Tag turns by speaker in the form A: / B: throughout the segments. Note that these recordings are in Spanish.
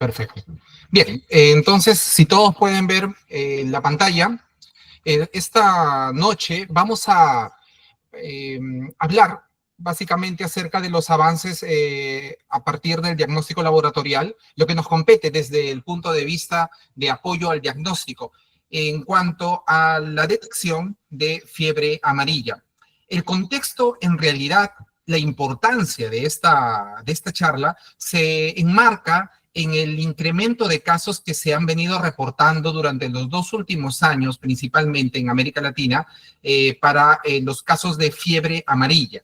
A: Perfecto. Bien, entonces, si todos pueden ver la pantalla, esta noche vamos a hablar básicamente acerca de los avances a partir del diagnóstico laboratorial, lo que nos compete desde el punto de vista de apoyo al diagnóstico en cuanto a la detección de fiebre amarilla. El contexto, en realidad, la importancia de esta charla se enmarca en el incremento de casos que se han venido reportando durante los 2 últimos años, principalmente en América Latina, para los casos de fiebre amarilla.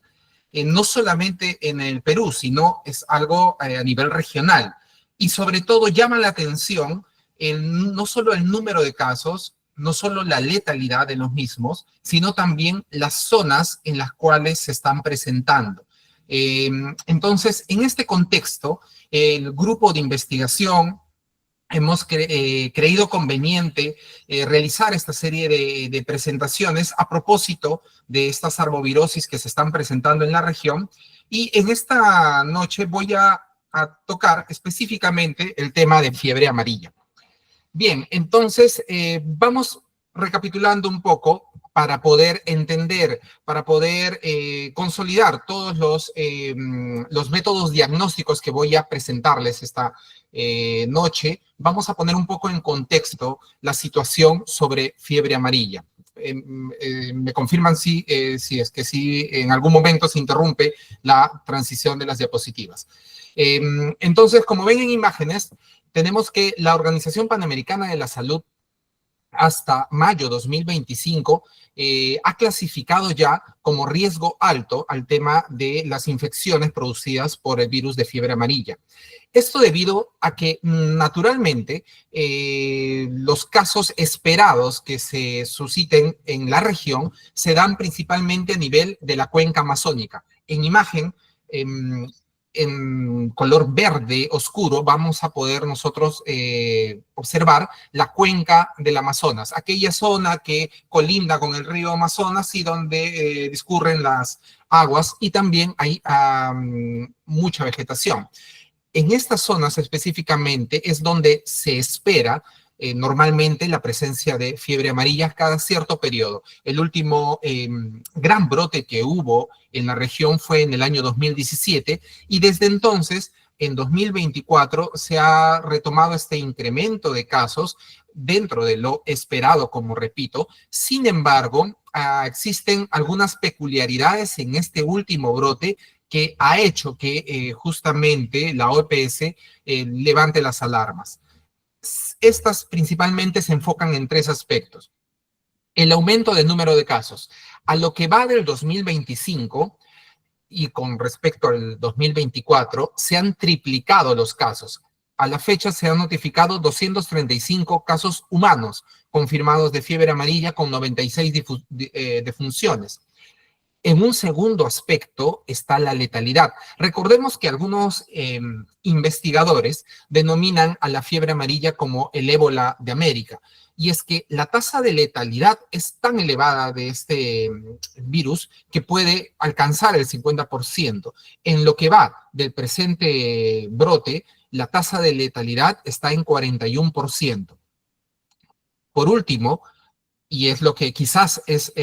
A: No solamente en el Perú, sino es algo a nivel regional. Y sobre todo llama la atención no solo el número de casos, no solo la letalidad de los mismos, sino también las zonas en las cuales se están presentando. Entonces, en este contexto, el grupo de investigación hemos creído conveniente realizar esta serie de presentaciones a propósito de estas arbovirosis que se están presentando en la región. Y en esta noche voy a tocar específicamente el tema de fiebre amarilla. Bien, entonces vamos recapitulando un poco para poder entender, para poder consolidar todos los métodos diagnósticos que voy a presentarles esta noche. Vamos a poner un poco en contexto la situación sobre fiebre amarilla. Me confirman si es que sí, en algún momento se interrumpe la transición de las diapositivas. Entonces, como ven en imágenes, tenemos que la Organización Panamericana de la Salud hasta mayo 2025 ha clasificado ya como riesgo alto al tema de las infecciones producidas por el virus de fiebre amarilla. Esto debido a que naturalmente los casos esperados que se susciten en la región se dan principalmente a nivel de la cuenca amazónica. En imagen, en color verde oscuro, vamos a poder nosotros observar la cuenca del Amazonas, aquella zona que colinda con el río Amazonas y donde discurren las aguas, y también hay mucha vegetación. En estas zonas específicamente es donde se espera normalmente la presencia de fiebre amarilla cada cierto periodo. El último gran brote que hubo en la región fue en el año 2017 y desde entonces, en 2024, se ha retomado este incremento de casos dentro de lo esperado, como repito. Sin embargo, existen algunas peculiaridades en este último brote que ha hecho que justamente la OPS levante las alarmas. Estas principalmente se enfocan en 3 aspectos. El aumento del número de casos. A lo que va del 2025 y con respecto al 2024, se han triplicado los casos. A la fecha se han notificado 235 casos humanos confirmados de fiebre amarilla con 96 defunciones. En un segundo aspecto está la letalidad. Recordemos que algunos investigadores denominan a la fiebre amarilla como el ébola de América. Y es que la tasa de letalidad es tan elevada de este virus que puede alcanzar el 50%. En lo que va del presente brote, la tasa de letalidad está en 41%. Por último, y es lo que quizás es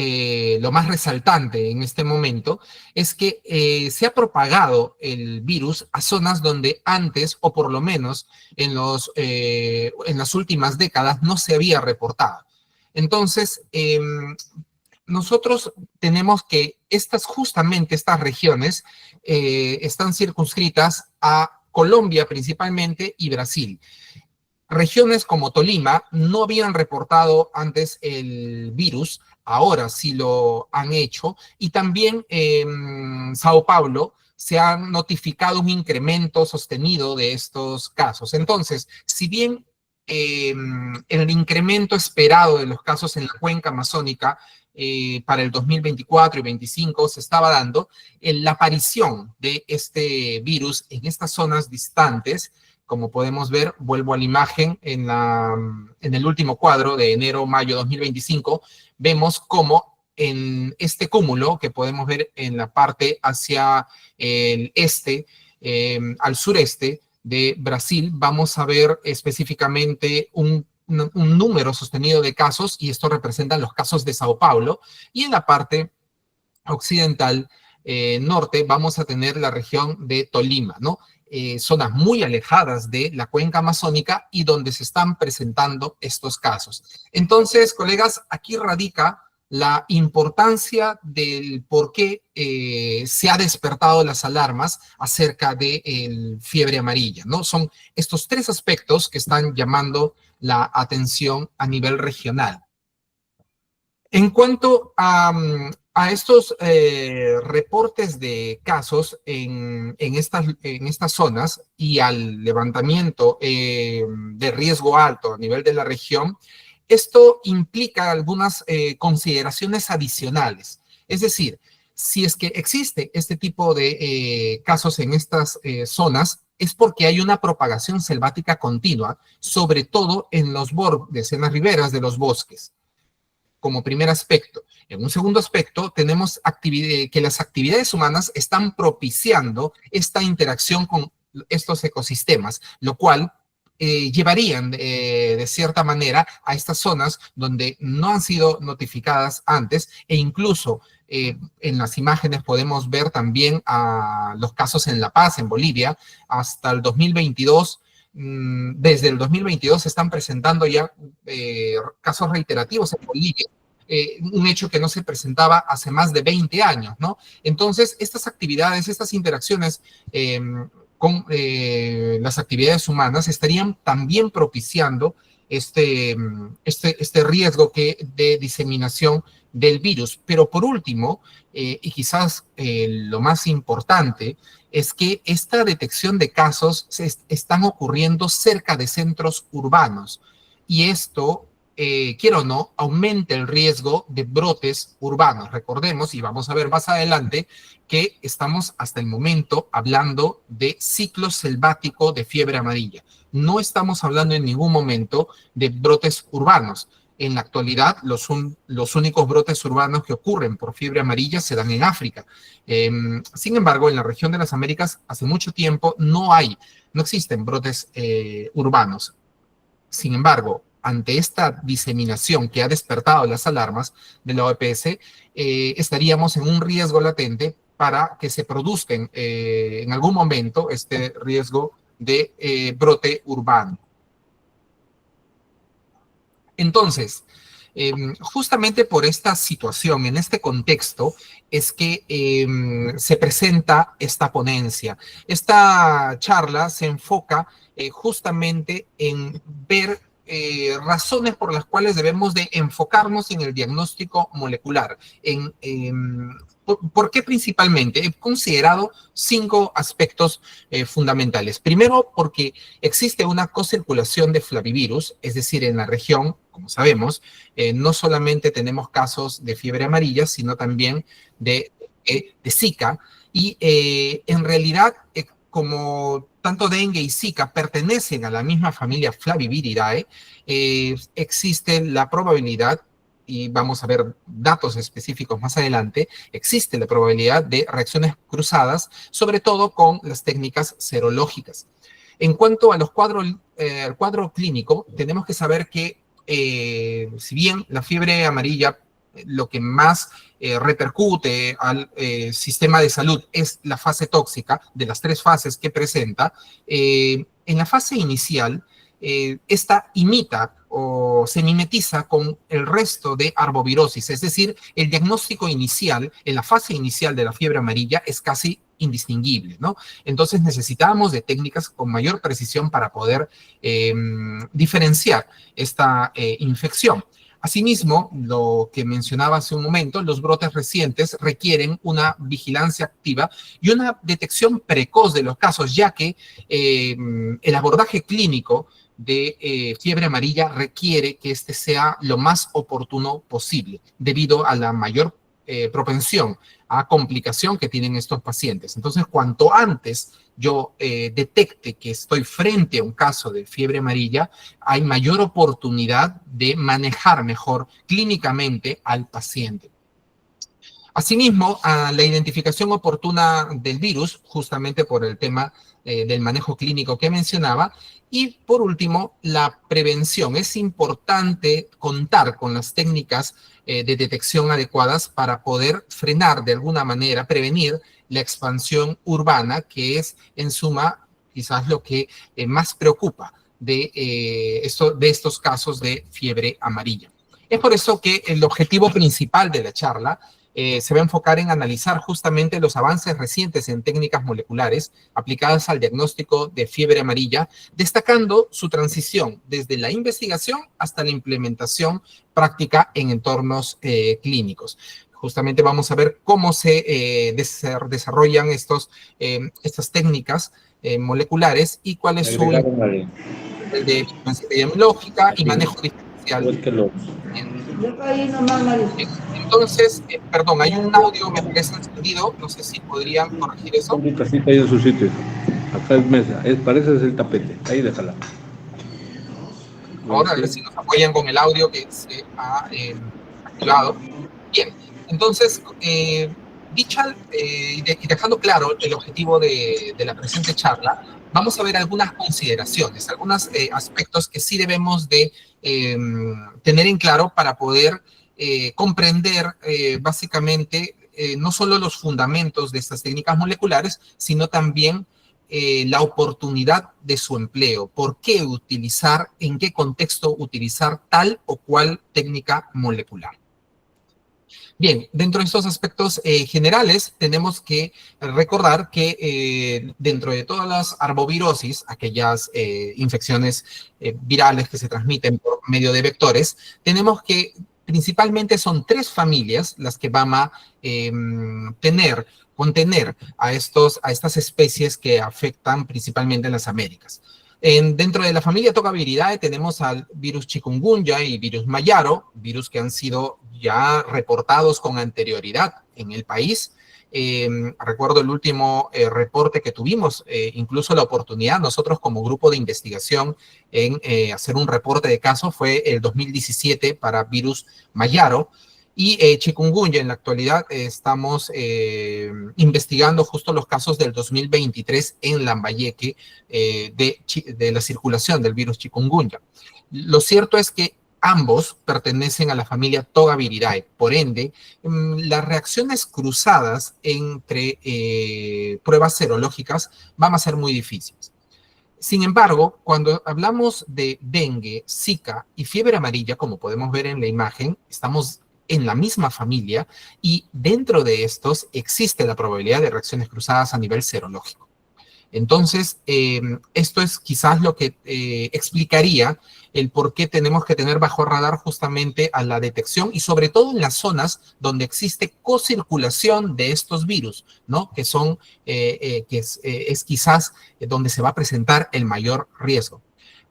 A: lo más resaltante en este momento, es que se ha propagado el virus a zonas donde antes, o por lo menos en las últimas décadas, no se había reportado. Entonces, nosotros tenemos que justamente estas regiones están circunscritas a Colombia principalmente y Brasil. Regiones como Tolima no habían reportado antes el virus, ahora sí lo han hecho, y también en Sao Paulo se han notificado un incremento sostenido de estos casos. Entonces, si bien el incremento esperado de los casos en la cuenca amazónica para el 2024 y 2025 se estaba dando, la aparición de este virus en estas zonas distantes, como podemos ver, vuelvo a la imagen, en el último cuadro de enero-mayo 2025, vemos cómo en este cúmulo que podemos ver en la parte hacia el este, al sureste, de Brasil, vamos a ver específicamente un número sostenido de casos, y esto representa los casos de Sao Paulo, y en la parte occidental norte vamos a tener la región de Tolima, ¿no? Zonas muy alejadas de la cuenca amazónica y donde se están presentando estos casos. Entonces, colegas, aquí radica la importancia del por qué se ha despertado las alarmas acerca de fiebre amarilla, ¿no? Son estos tres aspectos que están llamando la atención a nivel regional. En cuanto a estos reportes de casos en estas zonas y al levantamiento de riesgo alto a nivel de la región, esto implica algunas consideraciones adicionales. Es decir, si es que existe este tipo de casos en estas zonas, es porque hay una propagación selvática continua, sobre todo en los bordes, en las riberas de los bosques, como primer aspecto. En un segundo aspecto, tenemos que las actividades humanas están propiciando esta interacción con estos ecosistemas, lo cual llevarían de cierta manera a estas zonas donde no han sido notificadas antes, e incluso en las imágenes podemos ver también a los casos en La Paz, en Bolivia, hasta el 2022. Desde el 2022 se están presentando ya casos reiterativos en Bolivia, un hecho que no se presentaba hace más de 20 años, ¿no? Entonces, estas actividades, estas interacciones con las actividades humanas estarían también propiciando este riesgo de diseminación del virus. Pero por último, y quizás lo más importante, es que esta detección de casos están ocurriendo cerca de centros urbanos, y esto, quiero o no, aumenta el riesgo de brotes urbanos. Recordemos, y vamos a ver más adelante, que estamos hasta el momento hablando de ciclo selvático de fiebre amarilla. No estamos hablando en ningún momento de brotes urbanos. En la actualidad, los únicos brotes urbanos que ocurren por fiebre amarilla se dan en África. Sin embargo, en la región de las Américas, hace mucho tiempo no existen brotes urbanos. Sin embargo, ante esta diseminación que ha despertado las alarmas de la OPS, estaríamos en un riesgo latente para que se produzca en algún momento este riesgo de brote urbano. Entonces, justamente por esta situación, en este contexto, es que se presenta esta ponencia. Esta charla se enfoca justamente en ver razones por las cuales debemos de enfocarnos en el diagnóstico molecular. ¿Por qué principalmente? He considerado 5 aspectos fundamentales. Primero, porque existe una cocirculación de flavivirus, es decir, en la región, como sabemos, no solamente tenemos casos de fiebre amarilla, sino también de Zika, y en realidad, como tanto dengue y Zika pertenecen a la misma familia Flaviviridae, existe la probabilidad, y vamos a ver datos específicos más adelante, existe la probabilidad de reacciones cruzadas, sobre todo con las técnicas serológicas. En cuanto a al cuadro clínico, tenemos que saber que si bien la fiebre amarilla lo que más repercute al sistema de salud es la fase tóxica, de las 3 fases que presenta, en la fase inicial, esta imita o se mimetiza con el resto de arbovirosis, es decir, el diagnóstico inicial, en la fase inicial de la fiebre amarilla, es casi indistinguible, ¿no? Entonces necesitamos de técnicas con mayor precisión para poder diferenciar esta infección. Asimismo, lo que mencionaba hace un momento, los brotes recientes requieren una vigilancia activa y una detección precoz de los casos, ya que el abordaje clínico de fiebre amarilla requiere que este sea lo más oportuno posible, debido a la mayor propensión a complicación que tienen estos pacientes. Entonces, cuanto antes yo detecte que estoy frente a un caso de fiebre amarilla, hay mayor oportunidad de manejar mejor clínicamente al paciente. Asimismo, a la identificación oportuna del virus, justamente por el tema del manejo clínico que mencionaba. Y por último, la prevención. Es importante contar con las técnicas de detección adecuadas para poder frenar de alguna manera, prevenir la expansión urbana, que es en suma quizás lo que más preocupa de estos casos de fiebre amarilla. Es por eso que el objetivo principal de la charla se va a enfocar en analizar justamente los avances recientes en técnicas moleculares aplicadas al diagnóstico de fiebre amarilla, destacando su transición desde la investigación hasta la implementación práctica en entornos clínicos. Justamente vamos a ver cómo se desarrollan estas técnicas moleculares y cuál es su nivel de vigilancia epidemiológica y manejo diferencial. Entonces, perdón, hay un audio, me parece encendido, no sé si podrían corregir eso.
B: Mi casita ahí en su sitio. Acá es mesa, parece es el tapete, ahí déjala.
A: Ahora, a ver si nos apoyan con el audio que se ha activado. Bien, entonces, y dejando claro el objetivo de la presente charla, vamos a ver algunas consideraciones, algunos aspectos que sí debemos de tener en claro para poder comprender básicamente no solo los fundamentos de estas técnicas moleculares, sino también la oportunidad de su empleo. ¿Por qué utilizar, en qué contexto utilizar tal o cual técnica molecular? Bien, dentro de estos aspectos generales tenemos que recordar que dentro de todas las arbovirosis, aquellas infecciones virales que se transmiten por medio de vectores, tenemos que principalmente son 3 familias las que van a contener a estas especies que afectan principalmente en las Américas. Dentro de la familia Tobacaviridae tenemos al virus chikungunya y virus mayaro, virus que han sido ya reportados con anterioridad en el país. Recuerdo el último reporte que tuvimos, incluso la oportunidad nosotros como grupo de investigación en hacer un reporte de caso fue el 2017 para virus mayaro. Y chikungunya, en la actualidad estamos investigando justo los casos del 2023 en Lambayeque de la circulación del virus chikungunya. Lo cierto es que ambos pertenecen a la familia Tobacaviridae. Por ende, las reacciones cruzadas entre pruebas serológicas van a ser muy difíciles. Sin embargo, cuando hablamos de dengue, zika y fiebre amarilla, como podemos ver en la imagen, estamos en la misma familia y dentro de estos existe la probabilidad de reacciones cruzadas a nivel serológico. Entonces, esto es quizás lo que explicaría el por qué tenemos que tener bajo radar justamente a la detección y sobre todo en las zonas donde existe cocirculación de estos virus, ¿no? Que son, es quizás donde se va a presentar el mayor riesgo.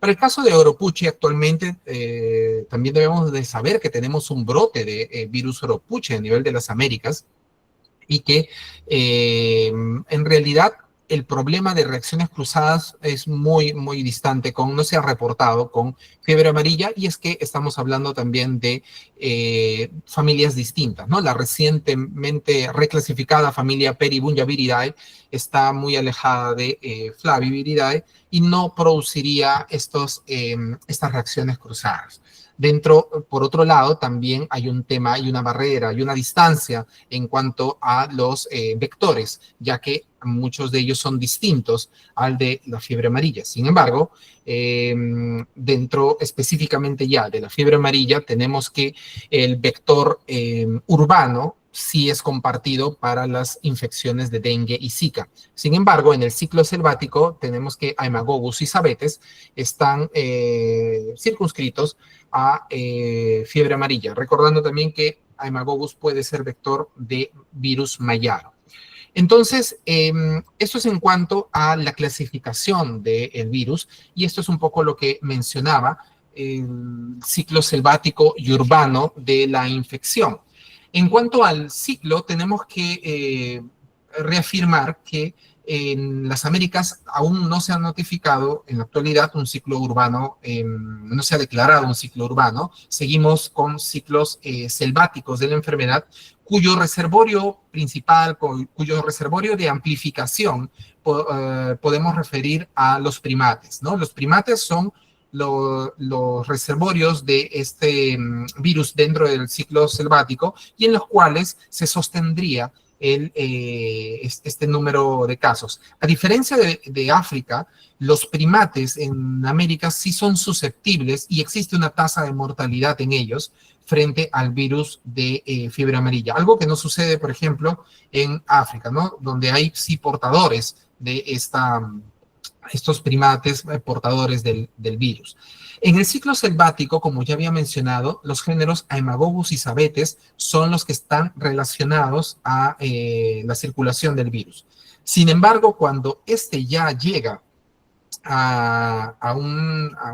A: Para el caso de Oropouche, actualmente también debemos de saber que tenemos un brote de virus Oropouche a nivel de las Américas y que en realidad el problema de reacciones cruzadas es muy, muy distante, no se ha reportado con fiebre amarilla, y es que estamos hablando también de familias distintas, ¿no? La recientemente reclasificada familia Peribungiaviridae está muy alejada de Flaviviridae y no produciría estas reacciones cruzadas. Por otro lado, también hay un tema, hay una barrera, hay una distancia en cuanto a los vectores, ya que muchos de ellos son distintos al de la fiebre amarilla. Sin embargo, dentro específicamente ya de la fiebre amarilla, tenemos que el vector urbano sí es compartido para las infecciones de dengue y zika. Sin embargo, en el ciclo selvático tenemos que Haemococcus y Sabetes están circunscritos a fiebre amarilla, recordando también que Haemococcus puede ser vector de virus mayaro. Entonces, esto es en cuanto a la clasificación del virus, y esto es un poco lo que mencionaba, el ciclo selvático y urbano de la infección. En cuanto al ciclo, tenemos que reafirmar que en las Américas aún no se ha notificado en la actualidad un ciclo urbano, no se ha declarado un ciclo urbano. Seguimos con ciclos selváticos de la enfermedad, cuyo reservorio principal, cuyo reservorio de amplificación podemos referir a los primates, ¿no? Los primates son los reservorios de este virus dentro del ciclo selvático y en los cuales se sostendría este número de casos. A diferencia de África, los primates en América sí son susceptibles y existe una tasa de mortalidad en ellos frente al virus de fiebre amarilla. Algo que no sucede, por ejemplo, en África, ¿no? Donde hay sí portadores de estos primates portadores del virus. En el ciclo selvático, como ya había mencionado, los géneros Haemophilus y Sabetes son los que están relacionados a la circulación del virus. Sin embargo, cuando este ya llega a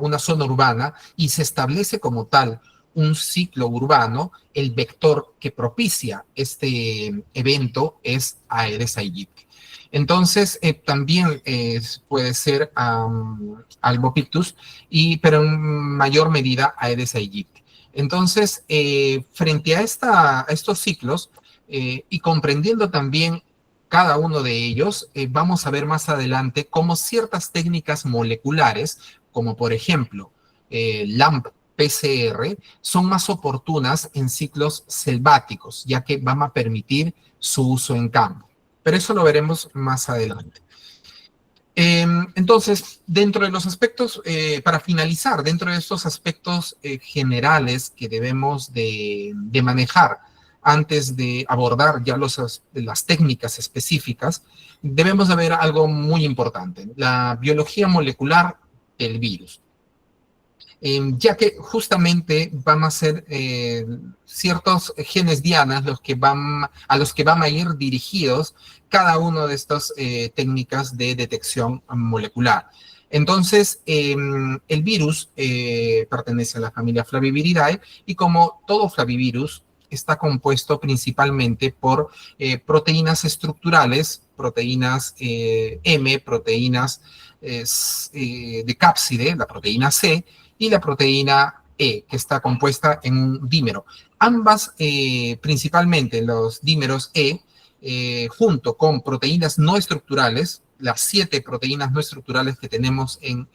A: una zona urbana y se establece como tal un ciclo urbano, el vector que propicia este evento es Aedes aegypti. Entonces, también puede ser Albopictus, pero en mayor medida Aedes aegypti. Entonces, frente a estos ciclos y comprendiendo también cada uno de ellos, vamos a ver más adelante cómo ciertas técnicas moleculares, como por ejemplo LAMP-PCR, son más oportunas en ciclos selváticos, ya que van a permitir su uso en campo. Pero eso lo veremos más adelante. Entonces, dentro de los aspectos, para finalizar, dentro de estos aspectos generales que debemos de manejar antes de abordar ya las técnicas específicas, debemos de ver algo muy importante, la biología molecular del virus. Ya que justamente van a ser ciertos genes dianas a los que van a ir dirigidos cada una de estas técnicas de detección molecular. Entonces, el virus pertenece a la familia Flaviviridae y como todo flavivirus, está compuesto principalmente por proteínas estructurales, proteínas M, proteínas de cápside, la proteína C, y la proteína E, que está compuesta en un dímero. Ambas, principalmente los dímeros E, junto con proteínas no estructurales, las 7 proteínas no estructurales que tenemos en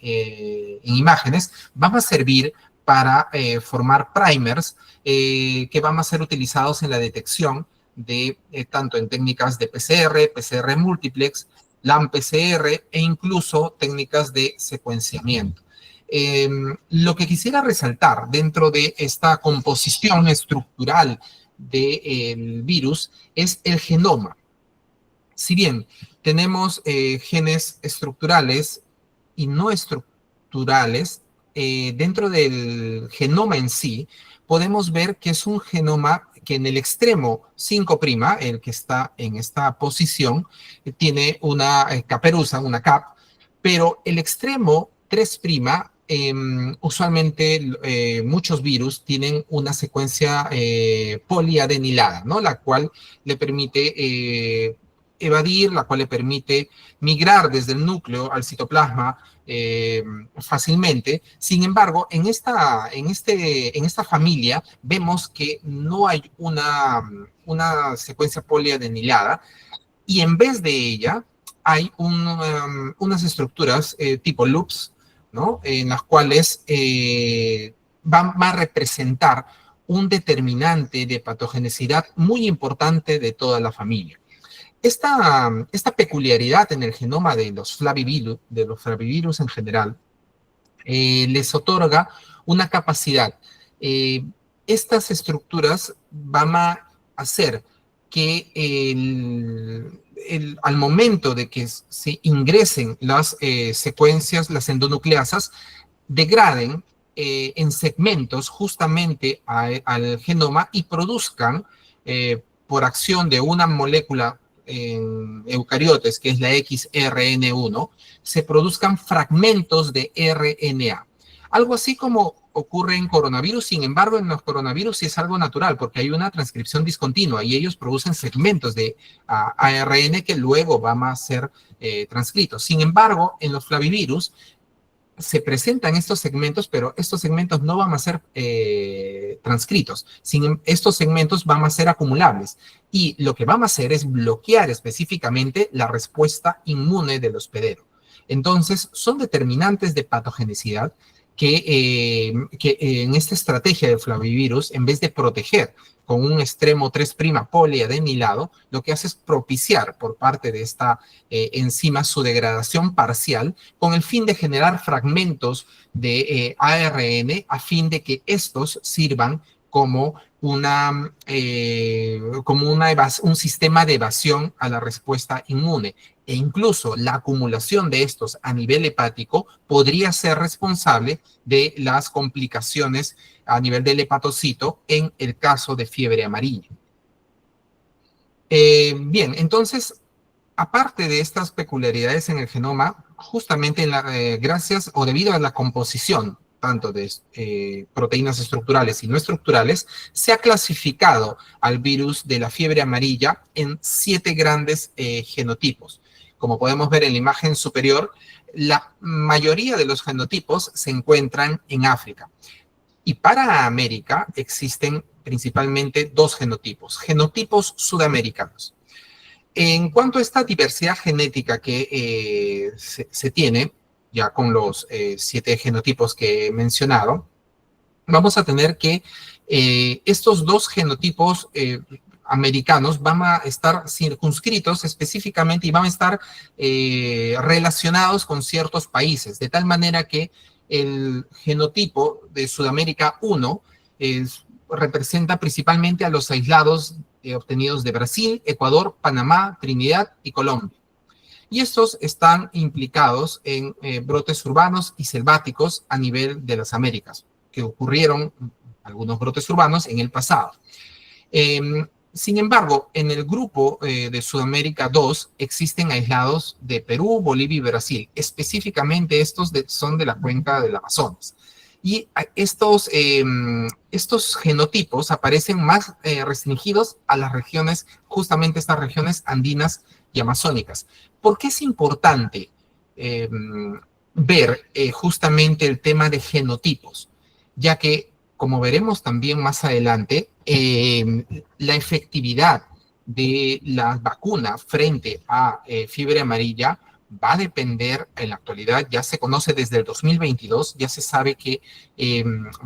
A: imágenes, van a servir para formar primers que van a ser utilizados en la detección de tanto en técnicas de PCR, PCR multiplex, LAM-PCR e incluso técnicas de secuenciamiento. Lo que quisiera resaltar dentro de esta composición estructural del virus es el genoma. Si bien tenemos genes estructurales y no estructurales, dentro del genoma en sí, podemos ver que es un genoma que en el extremo 5', el que está en esta posición, tiene una caperuza, una cap, pero el extremo 3', usualmente muchos virus tienen una secuencia poliadenilada, ¿no? La cual le permite evadir, la cual le permite migrar desde el núcleo al citoplasma fácilmente. Sin embargo, en esta familia vemos que no hay una secuencia poliadenilada y en vez de ella hay unas estructuras tipo loops, ¿no? En las cuales va a representar un determinante de patogenicidad muy importante de toda la familia. Esta peculiaridad en el genoma de los flavivirus en general, les otorga una capacidad. Estas estructuras van a hacer que al momento de que se ingresen las secuencias, las endonucleasas, degraden en segmentos justamente al genoma y produzcan, por acción de una molécula en eucariotes, que es la XRN1, se produzcan fragmentos de RNA. Algo así como ocurre en coronavirus, sin embargo, en los coronavirus sí es algo natural, porque hay una transcripción discontinua y ellos producen segmentos de ARN que luego van a ser transcritos. Sin embargo, en los flavivirus se presentan estos segmentos, pero estos segmentos no van a ser transcritos. Estos segmentos van a ser acumulables. Y lo que van a hacer es bloquear específicamente la respuesta inmune del hospedero. Entonces, son determinantes de patogenicidad que en esta estrategia del flavivirus, en vez de proteger con un extremo 3' poliadenilado, lo que hace es propiciar por parte de esta enzima su degradación parcial con el fin de generar fragmentos de ARN a fin de que estos sirvan como un sistema de evasión a la respuesta inmune. E incluso la acumulación de estos a nivel hepático podría ser responsable de las complicaciones a nivel del hepatocito en el caso de fiebre amarilla. Bien, entonces, aparte de estas peculiaridades en el genoma, justamente gracias o debido a la composición tanto de proteínas estructurales y no estructurales, se ha clasificado al virus de la fiebre amarilla en 7 grandes genotipos. Como podemos ver en la imagen superior, la mayoría de los genotipos se encuentran en África. Y para América existen principalmente 2 genotipos sudamericanos. En cuanto a esta diversidad genética que se tiene, ya con los 7 genotipos que he mencionado, vamos a tener que estos 2 genotipos americanos van a estar circunscritos específicamente y van a estar relacionados con ciertos países, de tal manera que el genotipo de Sudamérica 1 representa principalmente a los aislados obtenidos de Brasil, Ecuador, Panamá, Trinidad y Colombia. Y estos están implicados en brotes urbanos y selváticos a nivel de las Américas, que ocurrieron algunos brotes urbanos en el pasado. Sin embargo, en el grupo de Sudamérica 2 existen aislados de Perú, Bolivia y Brasil. Específicamente estos son de la cuenca del Amazonas. Y estos genotipos aparecen más restringidos a las regiones, justamente estas regiones andinas y amazónicas. ¿Por qué es importante ver justamente el tema de genotipos? Ya que, como veremos también más adelante, la efectividad de la vacuna frente a fiebre amarilla va a depender, en la actualidad ya se conoce desde el 2022, ya se sabe que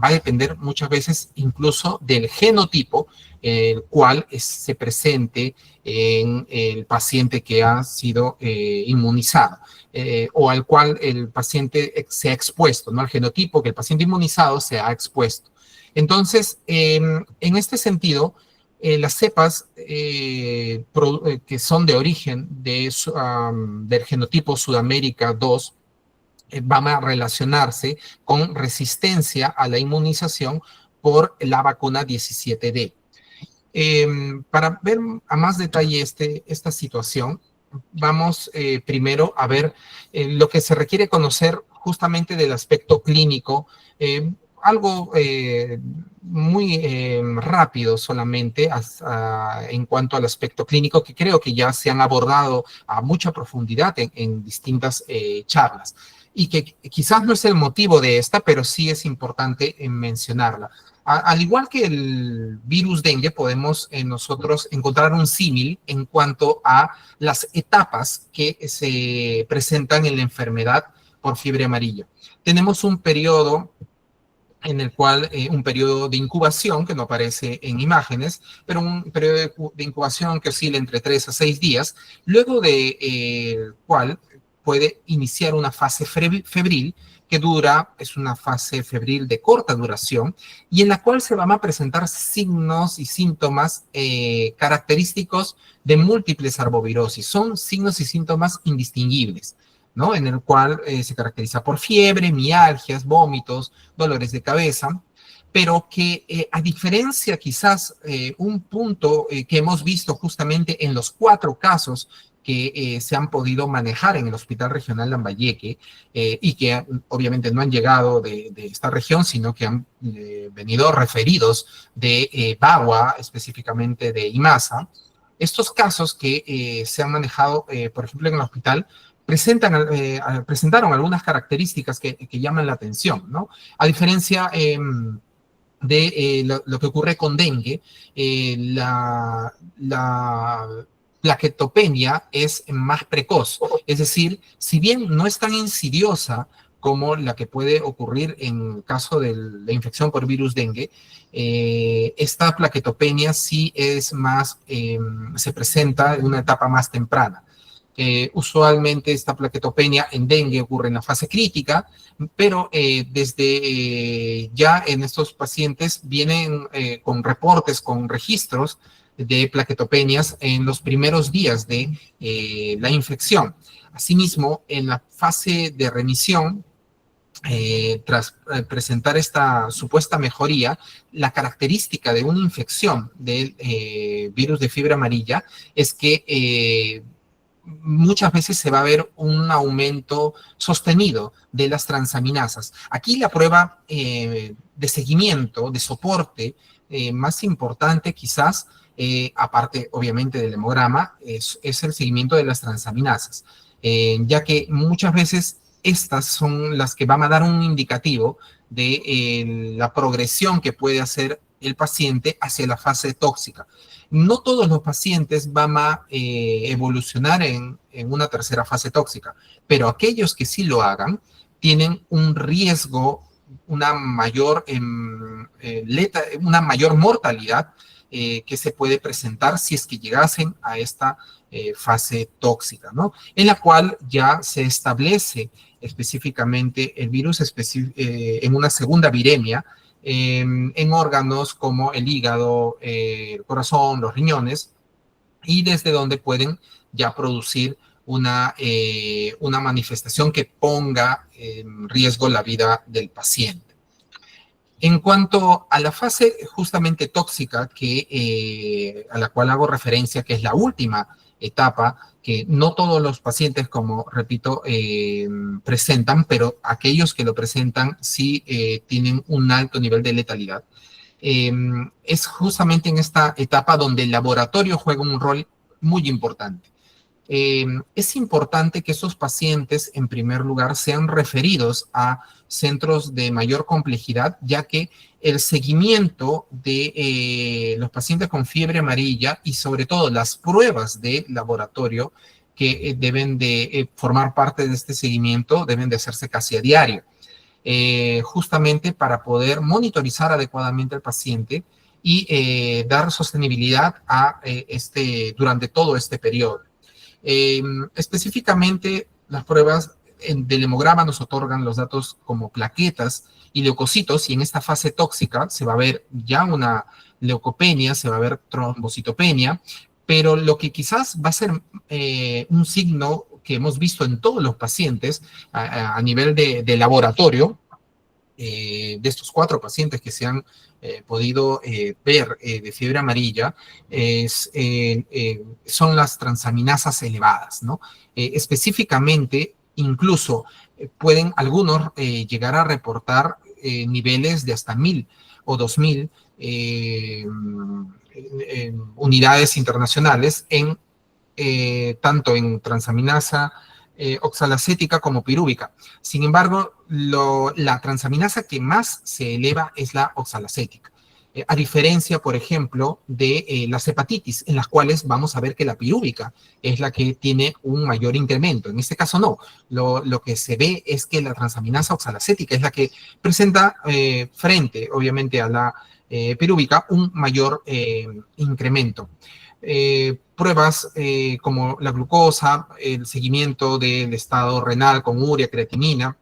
A: va a depender muchas veces incluso del genotipo, el cual se presente en el paciente que ha sido inmunizado, o al cual el paciente se ha expuesto, ¿no? Al genotipo que el paciente inmunizado se ha expuesto. Entonces, en este sentido, las cepas que son de origen del genotipo Sudamérica 2 van a relacionarse con resistencia a la inmunización por la vacuna 17D. Para ver a más detalle esta situación, vamos primero a ver lo que se requiere conocer justamente del aspecto clínico, algo muy rápido solamente en cuanto al aspecto clínico, que creo que ya se han abordado a mucha profundidad en distintas charlas, y que quizás no es el motivo de esta, pero sí es importante mencionarla. Al igual que el virus dengue, podemos nosotros encontrar un símil en cuanto a las etapas que se presentan en la enfermedad por fiebre amarilla. Tenemos un periodo en el cual un periodo de incubación, que no aparece en imágenes, pero un periodo de incubación que oscila entre 3 a 6 días, luego del cual puede iniciar una fase febril que es una fase febril de corta duración, y en la cual se van a presentar signos y síntomas característicos de múltiples arbovirosis. Son signos y síntomas indistinguibles, ¿no? En el cual se caracteriza por fiebre, mialgias, vómitos, dolores de cabeza, pero que a diferencia quizás un punto que hemos visto justamente en los 4 casos que se han podido manejar en el Hospital Regional Lambayeque y que obviamente no han llegado de esta región, sino que han venido referidos de Bagua, específicamente de Imasa. Estos casos que se han manejado, por ejemplo, en el hospital, presentaron algunas características que llaman la atención, ¿no? A diferencia de lo que ocurre con dengue, la plaquetopenia es más precoz. Es decir, si bien no es tan insidiosa como la que puede ocurrir en caso de la infección por virus dengue, esta plaquetopenia sí es más, se presenta en una etapa más temprana. Usualmente esta plaquetopenia en dengue ocurre en la fase crítica, pero desde ya en estos pacientes vienen con reportes, con registros de plaquetopenias en los primeros días de la infección. Asimismo, en la fase de remisión, tras presentar esta supuesta mejoría, la característica de una infección del virus de fiebre amarilla es que muchas veces se va a ver un aumento sostenido de las transaminasas. Aquí la prueba de seguimiento, de soporte más importante quizás, aparte obviamente del hemograma, es el seguimiento de las transaminasas, ya que muchas veces estas son las que van a dar un indicativo de la progresión que puede hacer el paciente hacia la fase tóxica. No todos los pacientes van a evolucionar en una tercera fase tóxica, pero aquellos que sí lo hagan tienen un riesgo, una mayor mortalidad que se puede presentar si es que llegasen a esta fase tóxica, ¿no? En la cual ya se establece específicamente el virus en una segunda viremia, en órganos como el hígado, el corazón, los riñones, y desde donde pueden ya producir una manifestación que ponga en riesgo la vida del paciente. En cuanto a la fase justamente tóxica, a la cual hago referencia, que es la última etapa, que no todos los pacientes, como repito, presentan, pero aquellos que lo presentan sí tienen un alto nivel de letalidad. Es justamente en esta etapa donde el laboratorio juega un rol muy importante. Es importante que esos pacientes, en primer lugar, sean referidos a centros de mayor complejidad, ya que el seguimiento de los pacientes con fiebre amarilla y sobre todo las pruebas de laboratorio que deben de formar parte de este seguimiento deben de hacerse casi a diario, justamente para poder monitorizar adecuadamente al paciente y dar sostenibilidad a durante todo este periodo. Específicamente, las pruebas del hemograma nos otorgan los datos como plaquetas y leucocitos, y en esta fase tóxica se va a ver ya una leucopenia, se va a ver trombocitopenia, pero lo que quizás va a ser un signo que hemos visto en todos los pacientes a nivel de laboratorio, de estos 4 pacientes que se han podido ver de fiebre amarilla, son las transaminasas elevadas, ¿no? Específicamente, incluso pueden algunos llegar a reportar niveles de hasta 1000 o 2000 unidades internacionales tanto en transaminasa oxalacética como pirúvica. Sin embargo, la transaminasa que más se eleva es la oxalacética. A diferencia, por ejemplo, de las hepatitis, en las cuales vamos a ver que la pirúvica es la que tiene un mayor incremento. En este caso no. Lo que se ve es que la transaminasa oxalacética es la que presenta frente, obviamente, a la pirúvica un mayor incremento. Pruebas como la glucosa, el seguimiento del estado renal con urea, creatinina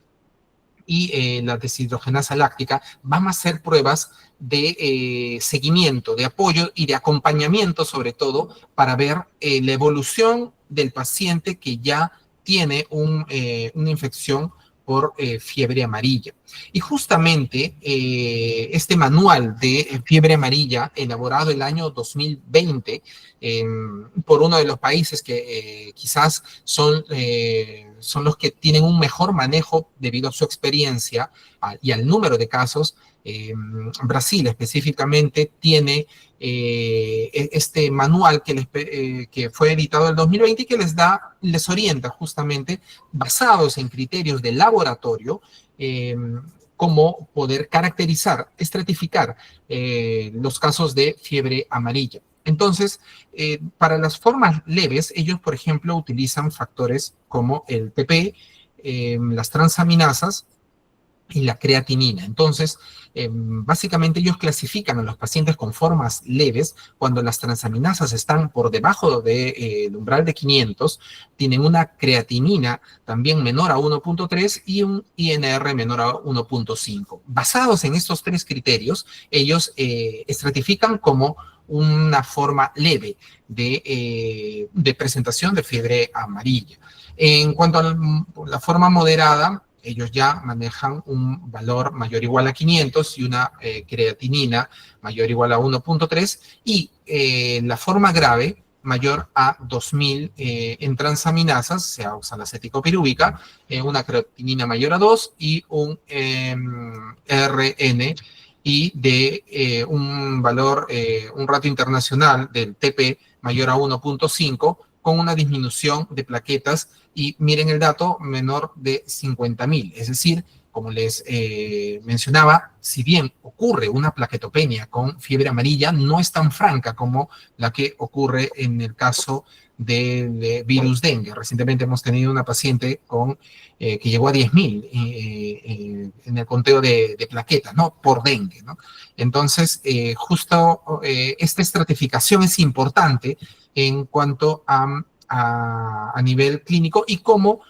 A: y la deshidrogenasa láctica van a ser pruebas de seguimiento, de apoyo y de acompañamiento, sobre todo, para ver la evolución del paciente que ya tiene una infección por fiebre amarilla. Y justamente este manual de fiebre amarilla, elaborado el año 2020 por uno de los países que quizás son los que tienen un mejor manejo debido a su experiencia y al número de casos. Brasil específicamente tiene este manual que fue editado en el 2020 y que les orienta justamente, basados en criterios de laboratorio, cómo poder caracterizar, estratificar los casos de fiebre amarilla. Entonces, para las formas leves, ellos, por ejemplo, utilizan factores como el TP, las transaminasas y la creatinina. Entonces, básicamente ellos clasifican a los pacientes con formas leves cuando las transaminasas están por debajo del umbral de 500, tienen una creatinina también menor a 1.3 y un INR menor a 1.5. Basados en estos tres criterios, ellos estratifican como una forma leve de presentación de fiebre amarilla. En cuanto a la forma moderada, ellos ya manejan un valor mayor o igual a 500 y una creatinina mayor o igual a 1.3 y la forma grave mayor a 2000 en transaminasas, se usa la aceticopirúvica, una creatinina mayor a 2 y un RN y de un valor, un ratio internacional del TP mayor a 1.5 con una disminución de plaquetas y miren el dato, menor de 50.000. Es decir, como les mencionaba, si bien ocurre una plaquetopenia con fiebre amarilla, no es tan franca como la que ocurre en el caso del virus dengue. Recientemente hemos tenido una paciente que llegó a 10.000 en el conteo de plaquetas, ¿no? Por dengue, ¿no? Entonces, justo esta estratificación es importante en cuanto a nivel clínico y cómo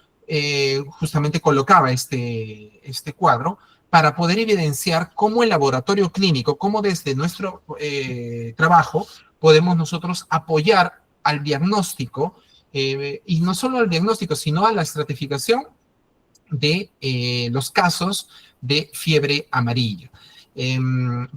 A: justamente colocaba este cuadro para poder evidenciar cómo el laboratorio clínico, cómo desde nuestro trabajo podemos nosotros apoyar al diagnóstico y no solo al diagnóstico, sino a la estratificación de los casos de fiebre amarilla.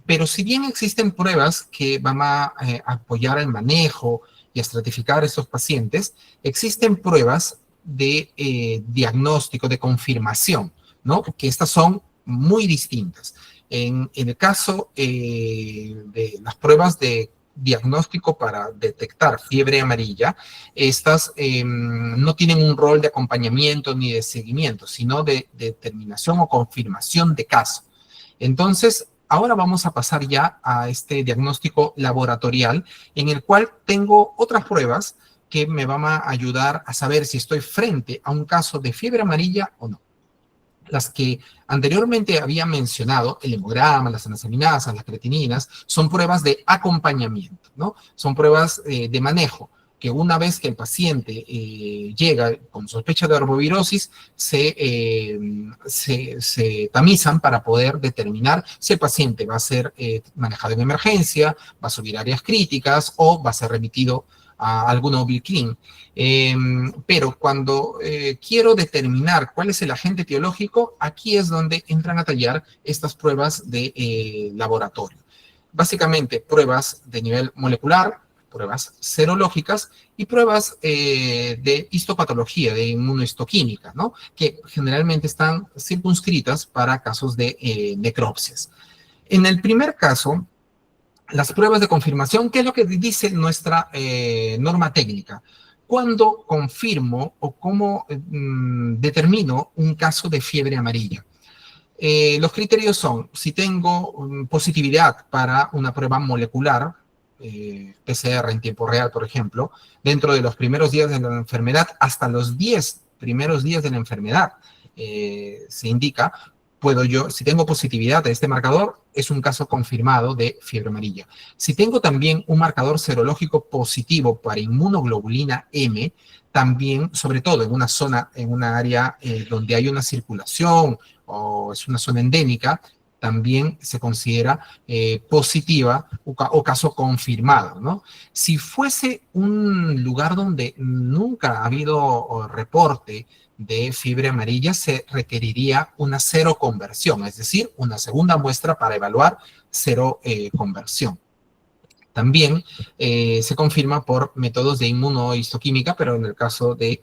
A: Pero si bien existen pruebas que van a apoyar el manejo y a estratificar a estos pacientes, existen pruebas de diagnóstico, de confirmación, ¿no? Que estas son muy distintas. En el caso de las pruebas de diagnóstico para detectar fiebre amarilla, estas no tienen un rol de acompañamiento ni de seguimiento, sino de determinación o confirmación de caso. Entonces, ahora vamos a pasar ya a este diagnóstico laboratorial en el cual tengo otras pruebas que me van a ayudar a saber si estoy frente a un caso de fiebre amarilla o no. Las que anteriormente había mencionado, el hemograma, las transaminasas, las creatininas, son pruebas de acompañamiento, ¿no? Son pruebas de manejo, que una vez que el paciente llega con sospecha de arbovirosis, se tamizan para poder determinar si el paciente va a ser manejado en emergencia, va a subir áreas críticas o va a ser remitido a algún Obilclin. Pero cuando quiero determinar cuál es el agente etiológico, aquí es donde entran a tallar estas pruebas de laboratorio. Básicamente, pruebas de nivel molecular, pruebas serológicas y pruebas de histopatología, de inmunohistoquímica, ¿no? Que generalmente están circunscritas para casos de necropsias. En el primer caso, las pruebas de confirmación, ¿qué es lo que dice nuestra norma técnica? ¿Cuándo confirmo o cómo determino un caso de fiebre amarilla? Los criterios son, si tengo positividad para una prueba molecular, PCR en tiempo real, por ejemplo, dentro de los primeros días de la enfermedad hasta los 10 primeros días de la enfermedad, se indica, puedo yo, si tengo positividad de este marcador, es un caso confirmado de fiebre amarilla. Si tengo también un marcador serológico positivo para inmunoglobulina M, también, sobre todo en una zona, en una área donde hay una circulación o es una zona endémica, también se considera positiva o caso confirmado, ¿no? Si fuese un lugar donde nunca ha habido reporte de fiebre amarilla, se requeriría una seroconversión, es decir, una segunda muestra para evaluar seroconversión. También se confirma por métodos de inmunohistoquímica, pero en el caso de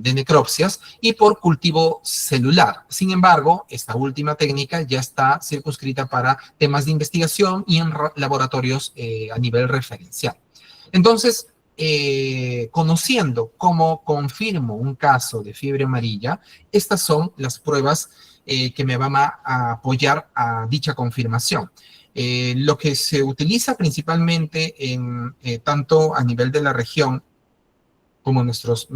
A: necropsias, y por cultivo celular. Sin embargo, esta última técnica ya está circunscrita para temas de investigación y en laboratorios a nivel referencial. Entonces, conociendo cómo confirmo un caso de fiebre amarilla, estas son las pruebas que me van a apoyar a dicha confirmación. Lo que se utiliza principalmente tanto a nivel de la región como en nuestros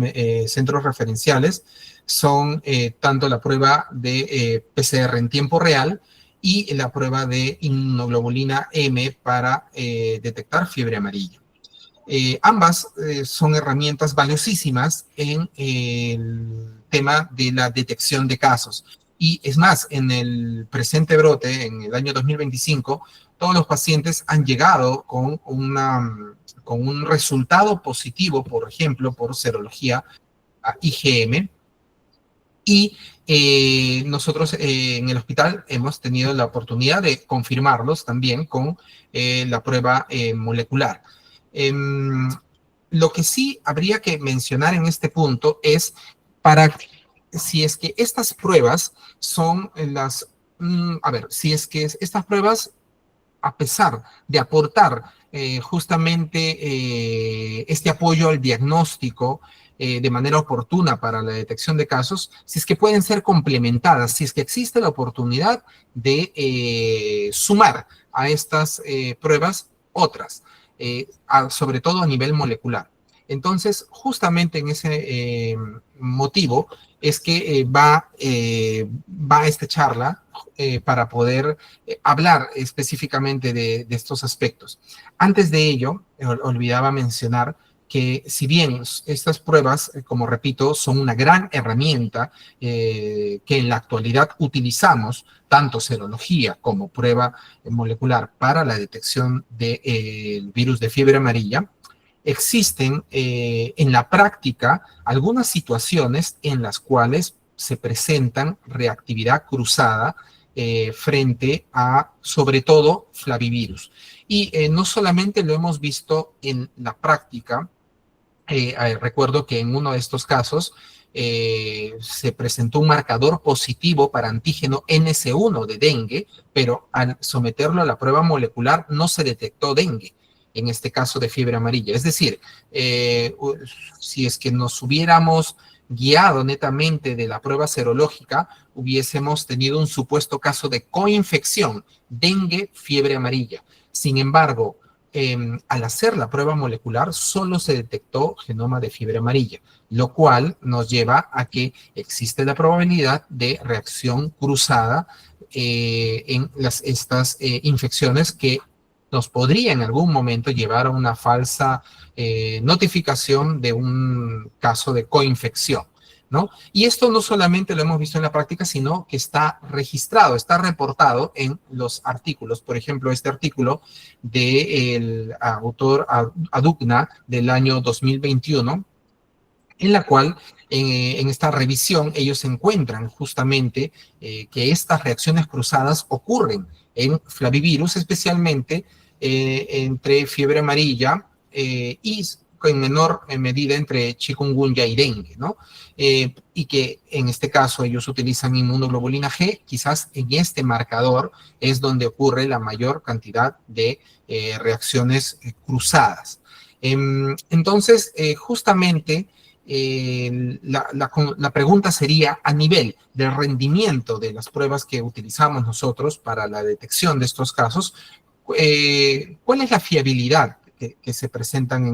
A: centros referenciales son tanto la prueba de PCR en tiempo real y la prueba de inmunoglobulina M para detectar fiebre amarilla. Ambas son herramientas valiosísimas en el tema de la detección de casos. Y es más, en el presente brote, en el año 2025, todos los pacientes han llegado con un resultado positivo, por ejemplo, por serología IgM. Y nosotros en el hospital hemos tenido la oportunidad de confirmarlos también con la prueba molecular. Lo que sí habría que mencionar en este punto es si es que estas pruebas son si es que estas pruebas, a pesar de aportar justamente este apoyo al diagnóstico de manera oportuna para la detección de casos, si es que pueden ser complementadas, si es que existe la oportunidad de sumar a estas pruebas otras, sobre todo a nivel molecular. Entonces, justamente en ese motivo es que va esta charla para poder hablar específicamente de estos aspectos. Antes de ello, olvidaba mencionar que si bien estas pruebas, como repito, son una gran herramienta que en la actualidad utilizamos, tanto serología como prueba molecular para la detección del virus de fiebre amarilla, existen en la práctica algunas situaciones en las cuales se presentan reactividad cruzada frente a, sobre todo, flavivirus. Y no solamente lo hemos visto en la práctica, recuerdo que en uno de estos casos se presentó un marcador positivo para antígeno NS1 de dengue, pero al someterlo a la prueba molecular no se detectó dengue, en este caso de fiebre amarilla. Es decir, si es que nos hubiéramos guiado netamente de la prueba serológica, hubiésemos tenido un supuesto caso de coinfección, dengue, fiebre amarilla. Sin embargo, al hacer la prueba molecular solo se detectó genoma de fiebre amarilla, lo cual nos lleva a que existe la probabilidad de reacción cruzada en estas infecciones que nos podría en algún momento llevar a una falsa notificación de un caso de coinfección, ¿no? Y esto no solamente lo hemos visto en la práctica, sino que está registrado, está reportado en los artículos. Por ejemplo, este artículo del autor Adugna del año 2021, en la cual en esta revisión ellos encuentran justamente que estas reacciones cruzadas ocurren en flavivirus, especialmente entre fiebre amarilla y en menor medida entre chikungunya y dengue, ¿no? Y que en este caso ellos utilizan inmunoglobulina G, quizás en este marcador es donde ocurre la mayor cantidad de reacciones cruzadas. Entonces, justamente la pregunta sería, a nivel del rendimiento de las pruebas que utilizamos nosotros para la detección de estos casos, ¿cuál es la fiabilidad que se presentan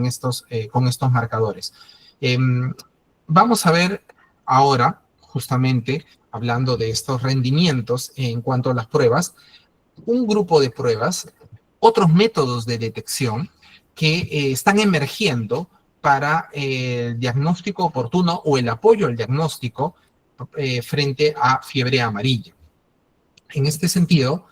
A: con estos marcadores? Vamos a ver ahora, justamente, hablando de estos rendimientos en cuanto a las pruebas, un grupo de pruebas, otros métodos de detección que están emergiendo para el diagnóstico oportuno o el apoyo al diagnóstico frente a fiebre amarilla. En este sentido,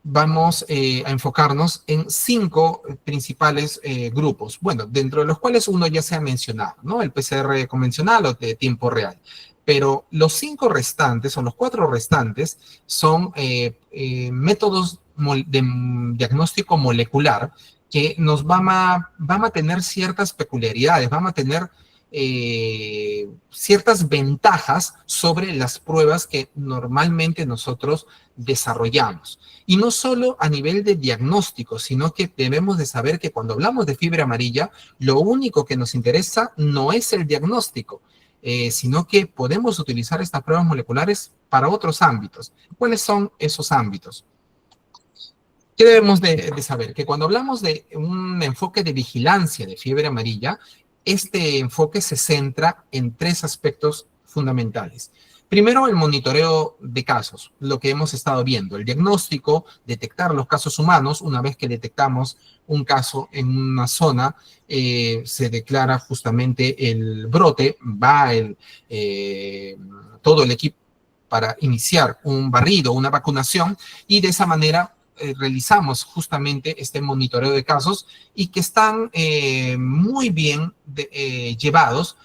A: vamos a enfocarnos en 5 principales grupos, bueno, dentro de los cuales uno ya se ha mencionado, ¿no? El PCR convencional o de tiempo real. Pero los 5 restantes, o los 4 restantes, son métodos de diagnóstico molecular que nos van a tener ciertas peculiaridades, van a tener ciertas ventajas sobre las pruebas que normalmente nosotros desarrollamos. Y no solo a nivel de diagnóstico, sino que debemos de saber que cuando hablamos de fiebre amarilla, lo único que nos interesa no es el diagnóstico, sino que podemos utilizar estas pruebas moleculares para otros ámbitos. ¿Cuáles son esos ámbitos? ¿Qué debemos de saber? Que cuando hablamos de un enfoque de vigilancia de fiebre amarilla, este enfoque se centra en 3 aspectos fundamentales. Primero, el monitoreo de casos, lo que hemos estado viendo, el diagnóstico, detectar los casos humanos. Una vez que detectamos un caso en una zona, se declara justamente el brote, va todo el equipo para iniciar un barrido, una vacunación, y de esa manera realizamos justamente este monitoreo de casos y que están muy bien llevados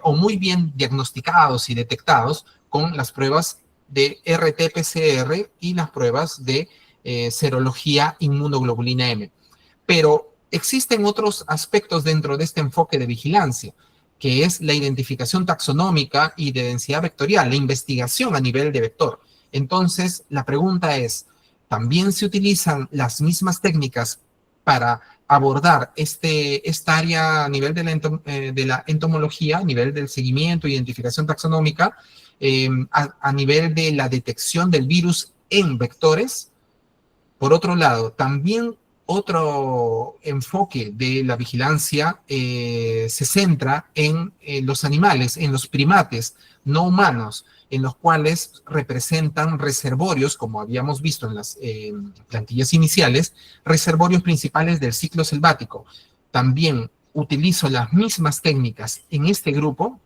A: o muy bien diagnosticados y detectados con las pruebas de RT-PCR y las pruebas de serología inmunoglobulina M. Pero existen otros aspectos dentro de este enfoque de vigilancia, que es la identificación taxonómica y de densidad vectorial, la investigación a nivel de vector. Entonces, la pregunta es, ¿también se utilizan las mismas técnicas para abordar esta área a nivel de la entomología, a nivel del seguimiento, identificación taxonómica, a nivel de la detección del virus en vectores? Por otro lado, también otro enfoque de la vigilancia se centra en los animales, en los primates no humanos, en los cuales representan reservorios, como habíamos visto en las plantillas iniciales, reservorios principales del ciclo selvático. También utilizo las mismas técnicas en este grupo,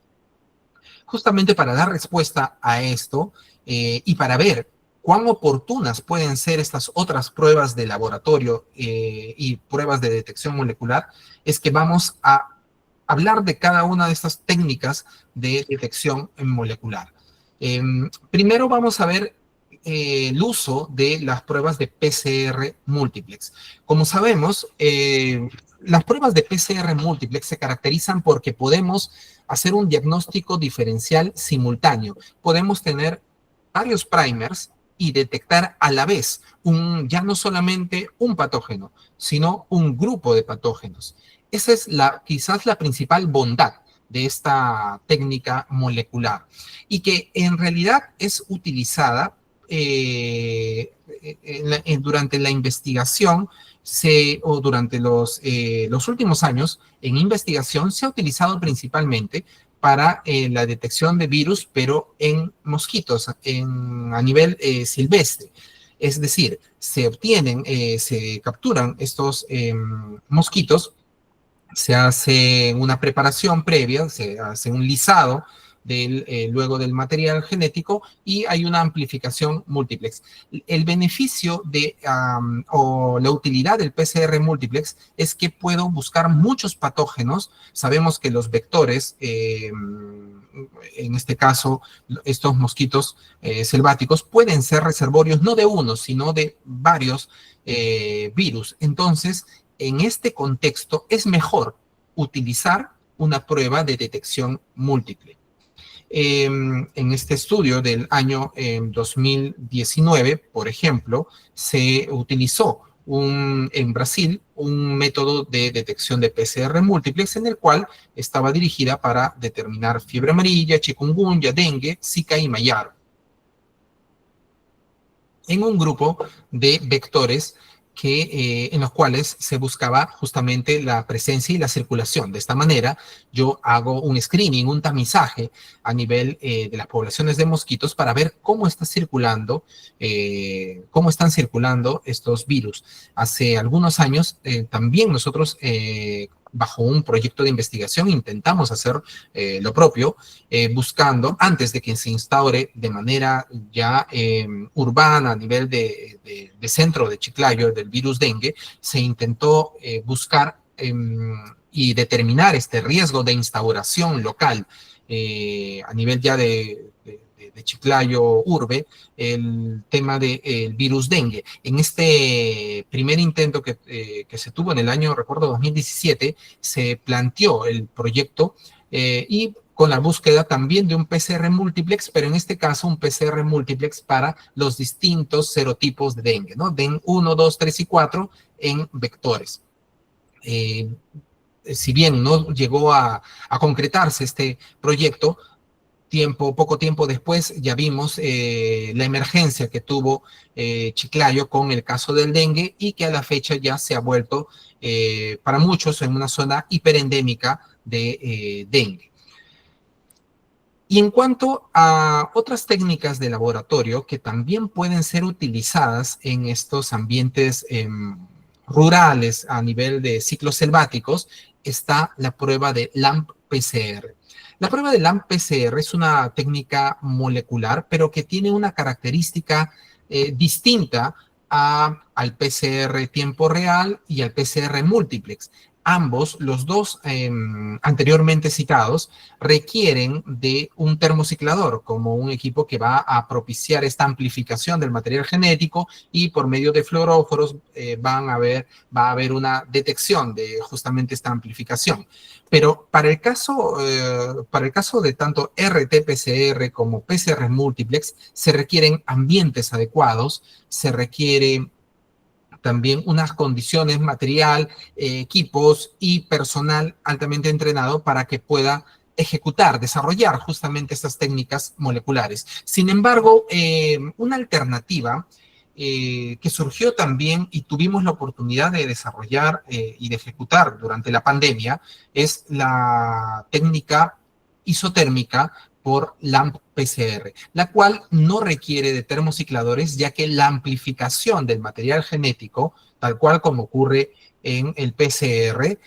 A: justamente para dar respuesta a esto y para ver cuán oportunas pueden ser estas otras pruebas de laboratorio y pruebas de detección molecular. Es que vamos a hablar de cada una de estas técnicas de detección molecular. Primero vamos a ver el uso de las pruebas de PCR múltiplex. Como sabemos, las pruebas de PCR múltiplex se caracterizan porque podemos hacer un diagnóstico diferencial simultáneo. Podemos tener varios primers y detectar a la vez ya no solamente un patógeno, sino un grupo de patógenos. Esa es quizás la principal bondad de esta técnica molecular y que en realidad es utilizada durante la investigación o durante los últimos años en investigación se ha utilizado principalmente para la detección de virus, pero en mosquitos, a nivel silvestre. Es decir, se capturan estos mosquitos, se hace una preparación previa, se hace un lisado luego del material genético y hay una amplificación múltiplex. El beneficio o la utilidad del PCR múltiplex es que puedo buscar muchos patógenos. Sabemos que los vectores, en este caso, estos mosquitos selváticos, pueden ser reservorios no de uno, sino de varios virus. Entonces, en este contexto es mejor utilizar una prueba de detección múltiple. En este estudio del año 2019, por ejemplo, se utilizó en Brasil un método de detección de PCR múltiplex en el cual estaba dirigida para determinar fiebre amarilla, chikungunya, dengue, zika y mayaro, en un grupo de vectores en los cuales se buscaba justamente la presencia y la circulación. De esta manera, yo hago un screening, un tamizaje a nivel de las poblaciones de mosquitos para ver cómo están circulando estos virus. Hace algunos años también nosotros bajo un proyecto de investigación, intentamos hacer lo propio, buscando, antes de que se instaure de manera ya urbana a nivel de centro de Chiclayo, del virus dengue, se intentó buscar y determinar este riesgo de instauración local a nivel ya de Chiclayo urbe, el tema del virus dengue. En este primer intento que se tuvo en el año, recuerdo, 2017, se planteó el proyecto y con la búsqueda también de un PCR múltiplex, pero en este caso un PCR múltiplex para los distintos serotipos de dengue, ¿no? DEN 1, 2, 3 y 4 en vectores. Si bien no llegó a concretarse este proyecto, poco tiempo después ya vimos la emergencia que tuvo Chiclayo con el caso del dengue y que a la fecha ya se ha vuelto para muchos en una zona hiperendémica de dengue. Y en cuanto a otras técnicas de laboratorio que también pueden ser utilizadas en estos ambientes rurales a nivel de ciclos selváticos, está la prueba de LAMP-PCR. La prueba de LAMP-PCR es una técnica molecular, pero que tiene una característica distinta al PCR tiempo real y al PCR múltiplex. Ambos, los dos anteriormente citados, requieren de un termociclador como un equipo que va a propiciar esta amplificación del material genético y por medio de fluoróforos va a haber una detección de justamente esta amplificación. Pero para el caso de tanto RT-PCR como PCR múltiplex se requieren ambientes adecuados, se requiere también unas condiciones material, equipos y personal altamente entrenado para que pueda desarrollar justamente estas técnicas moleculares. Sin embargo, una alternativa que surgió también y tuvimos la oportunidad de desarrollar y de ejecutar durante la pandemia es la técnica isotérmica por LAMP-PCR, la cual no requiere de termocicladores, ya que la amplificación del material genético, tal cual como ocurre en el PCR,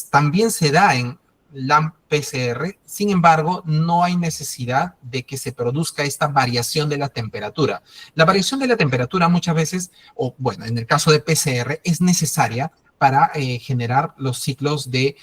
A: también se da en LAMP-PCR. Sin embargo, no hay necesidad de que se produzca esta variación de la temperatura. La variación de la temperatura muchas veces, o bueno, en el caso de PCR, es necesaria para generar los ciclos de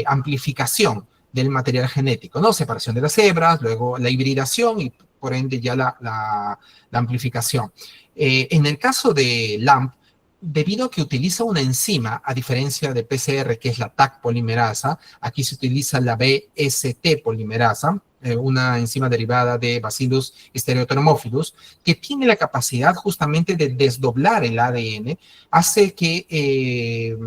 A: amplificación del material genético, ¿no? Separación de las hebras, luego la hibridación y por ende ya la amplificación. En el caso de LAMP, debido a que utiliza una enzima, a diferencia de PCR, que es la TAC polimerasa, aquí se utiliza la BST polimerasa, una enzima derivada de Bacillus stereotermophilus, que tiene la capacidad justamente de desdoblar el ADN, hace que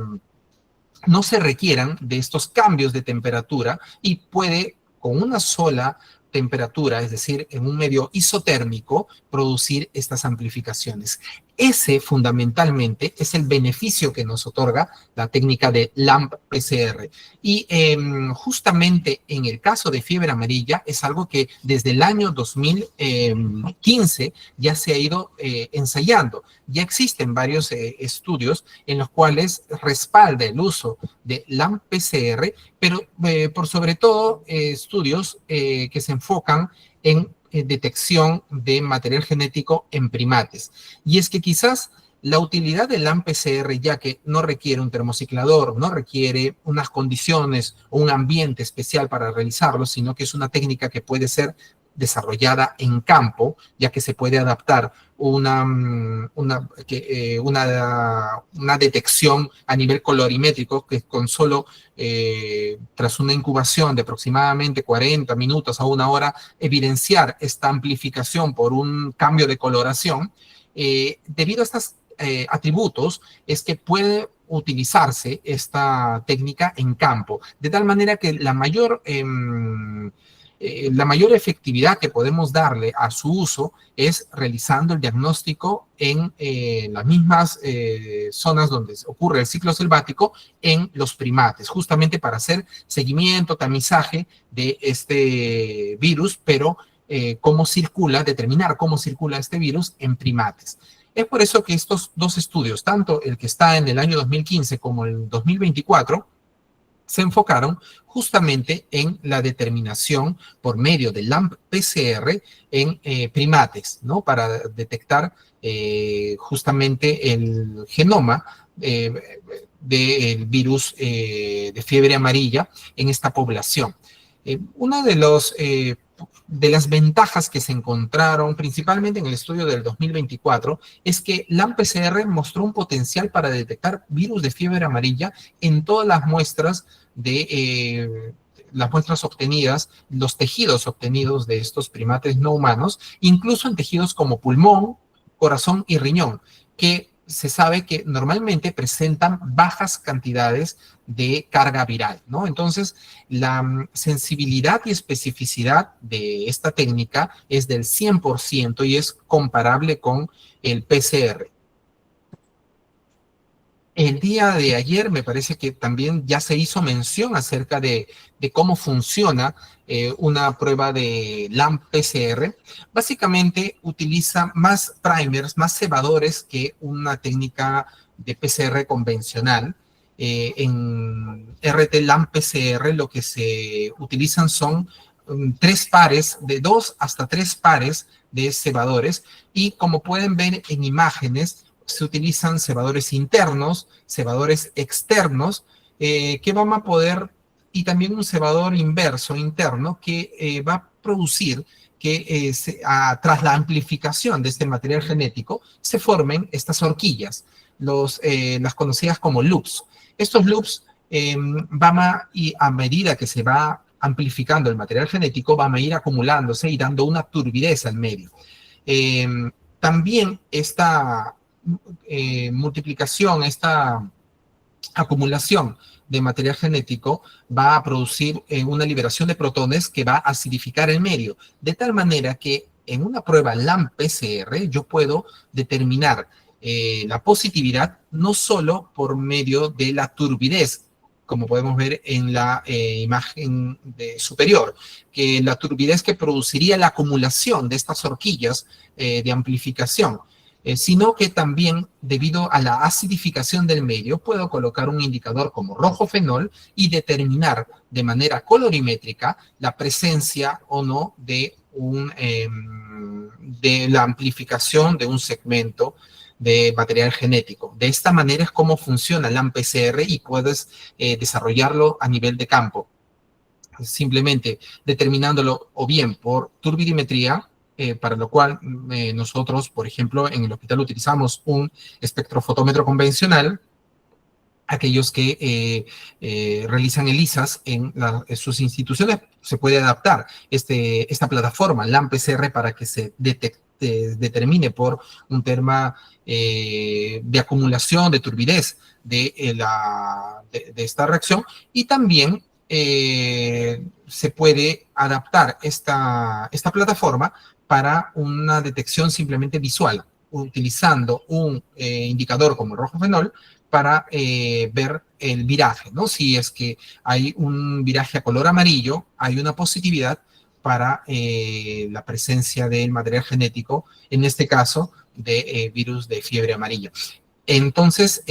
A: no se requieran de estos cambios de temperatura y puede, con una sola temperatura, es decir, en un medio isotérmico, producir estas amplificaciones. Ese, fundamentalmente, es el beneficio que nos otorga la técnica de LAMP-PCR. Y justamente en el caso de fiebre amarilla, es algo que desde el año 2015 ya se ha ido ensayando. Ya existen varios estudios en los cuales respalda el uso de LAMP-PCR, pero por sobre todo estudios que se enfocan en detección de material genético en primates. Y es que quizás la utilidad del LAMP-PCR, ya que no requiere un termociclador, no requiere unas condiciones o un ambiente especial para realizarlo, sino que es una técnica que puede ser desarrollada en campo, ya que se puede adaptar una detección a nivel colorimétrico que con solo tras una incubación de aproximadamente 40 minutos a una hora evidenciar esta amplificación por un cambio de coloración. Debido a estos atributos es que puede utilizarse esta técnica en campo, de tal manera que la mayor efectividad que podemos darle a su uso es realizando el diagnóstico en las mismas zonas donde ocurre el ciclo selvático en los primates, justamente para hacer seguimiento, tamizaje de este virus, pero cómo circula, determinar cómo circula este virus en primates. Es por eso que estos dos estudios, tanto el que está en el año 2015 como el 2024, se enfocaron justamente en la determinación por medio del LAMP-PCR en primates, ¿no? Para detectar justamente el genoma del virus de fiebre amarilla en esta población. Una de las ventajas que se encontraron, principalmente en el estudio del 2024, es que LAMP-PCR mostró un potencial para detectar virus de fiebre amarilla en todas las muestras las muestras obtenidas, los tejidos obtenidos de estos primates no humanos, incluso en tejidos como pulmón, corazón y riñón, que se sabe que normalmente presentan bajas cantidades de carga viral, ¿no? Entonces, la sensibilidad y especificidad de esta técnica es del 100% y es comparable con el PCR. El día de ayer me parece que también ya se hizo mención acerca de cómo funciona una prueba de LAMP-PCR. Básicamente utiliza más primers, más cebadores que una técnica de PCR convencional. En RT-LAMP-PCR lo que se utilizan son 3 pares, de 2 hasta 3 pares de cebadores, y como pueden ver en imágenes, se utilizan cebadores internos, cebadores externos, que van a poder, y también un cebador inverso interno que va a producir que tras la amplificación de este material genético se formen estas horquillas, las conocidas como loops. Estos loops y a medida que se va amplificando el material genético, van a ir acumulándose y dando una turbidez al medio. También esta multiplicación, esta acumulación de material genético va a producir una liberación de protones que va a acidificar el medio, de tal manera que en una prueba LAMP-PCR yo puedo determinar la positividad no solo por medio de la turbidez, como podemos ver en la imagen superior, que la turbidez que produciría la acumulación de estas horquillas de amplificación, sino que también debido a la acidificación del medio puedo colocar un indicador como rojo fenol y determinar de manera colorimétrica la presencia o no de la amplificación de un segmento de material genético. De esta manera es como funciona el LAMP-PCR y puedes desarrollarlo a nivel de campo, simplemente determinándolo o bien por turbidimetría, para lo cual nosotros, por ejemplo, en el hospital utilizamos un espectrofotómetro convencional. Aquellos que realizan ELISAs en sus instituciones, se puede adaptar esta plataforma LAMP-PCR para que se determine por un tema de acumulación, de turbidez de esta reacción, y también se puede adaptar esta plataforma para una detección simplemente visual, utilizando un indicador como el rojo fenol para ver el viraje, ¿no? Si es que hay un viraje a color amarillo, hay una positividad para la presencia del material genético, en este caso de virus de fiebre amarilla. Entonces,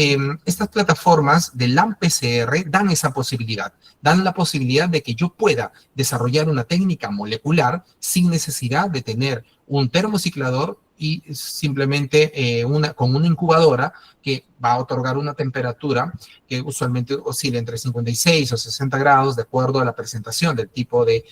A: estas plataformas de LAMP-PCR dan esa posibilidad, dan la posibilidad de que yo pueda desarrollar una técnica molecular sin necesidad de tener un termociclador y simplemente con una incubadora que va a otorgar una temperatura que usualmente oscila entre 56 o 60 grados de acuerdo a la presentación del tipo de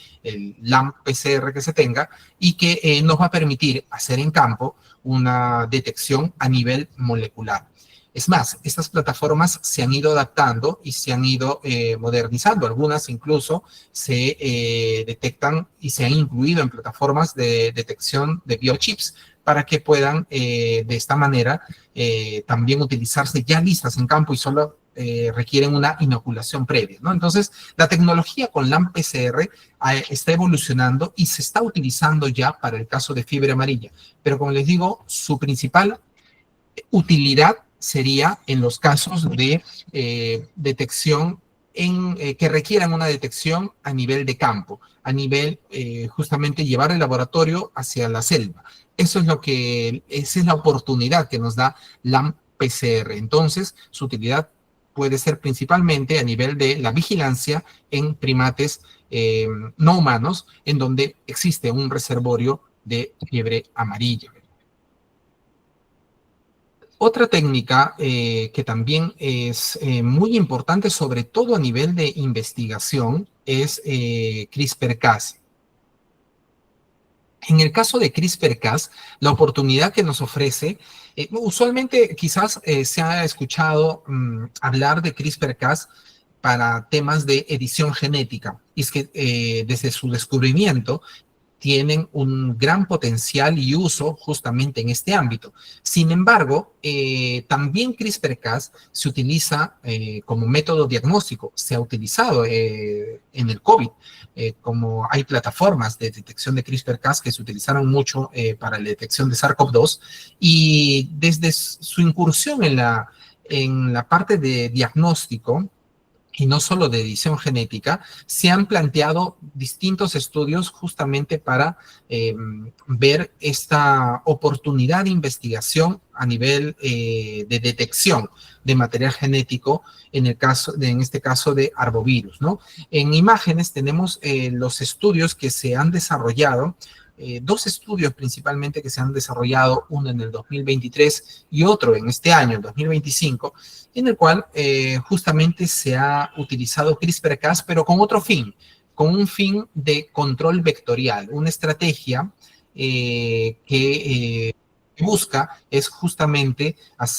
A: LAMP-PCR que se tenga, y que nos va a permitir hacer en campo una detección a nivel molecular. Es más, estas plataformas se han ido adaptando y se han ido modernizando. Algunas incluso se detectan y se han incluido en plataformas de detección de biochips para que puedan de esta manera también utilizarse ya listas en campo y solo requieren una inoculación previa, ¿no? Entonces, la tecnología con LAMP-PCR está evolucionando y se está utilizando ya para el caso de fiebre amarilla. Pero como les digo, su principal utilidad sería en los casos de detección que requieran una detección a nivel de campo, a nivel justamente llevar el laboratorio hacia la selva. Esa es la oportunidad que nos da LAM-PCR. Entonces, su utilidad puede ser principalmente a nivel de la vigilancia en primates no humanos, en donde existe un reservorio de fiebre amarilla. Otra técnica que también es muy importante, sobre todo a nivel de investigación, es CRISPR-Cas. En el caso de CRISPR-Cas, la oportunidad que nos ofrece, usualmente quizás se ha escuchado hablar de CRISPR-Cas para temas de edición genética. Y es que desde su descubrimiento tienen un gran potencial y uso justamente en este ámbito. Sin embargo, también CRISPR-Cas se utiliza como método diagnóstico, se ha utilizado en el COVID, como hay plataformas de detección de CRISPR-Cas que se utilizaron mucho para la detección de SARS-CoV-2, y desde su incursión en la parte de diagnóstico, y no solo de edición genética, se han planteado distintos estudios justamente para ver esta oportunidad de investigación a nivel de detección de material genético, en este caso de arbovirus, ¿no? En imágenes tenemos los estudios que se han desarrollado, dos estudios principalmente que se han desarrollado, uno en el 2023 y otro en este año, el 2025, en el cual justamente se ha utilizado CRISPR-Cas, pero con otro fin, con un fin de control vectorial, una estrategia que busca es justamente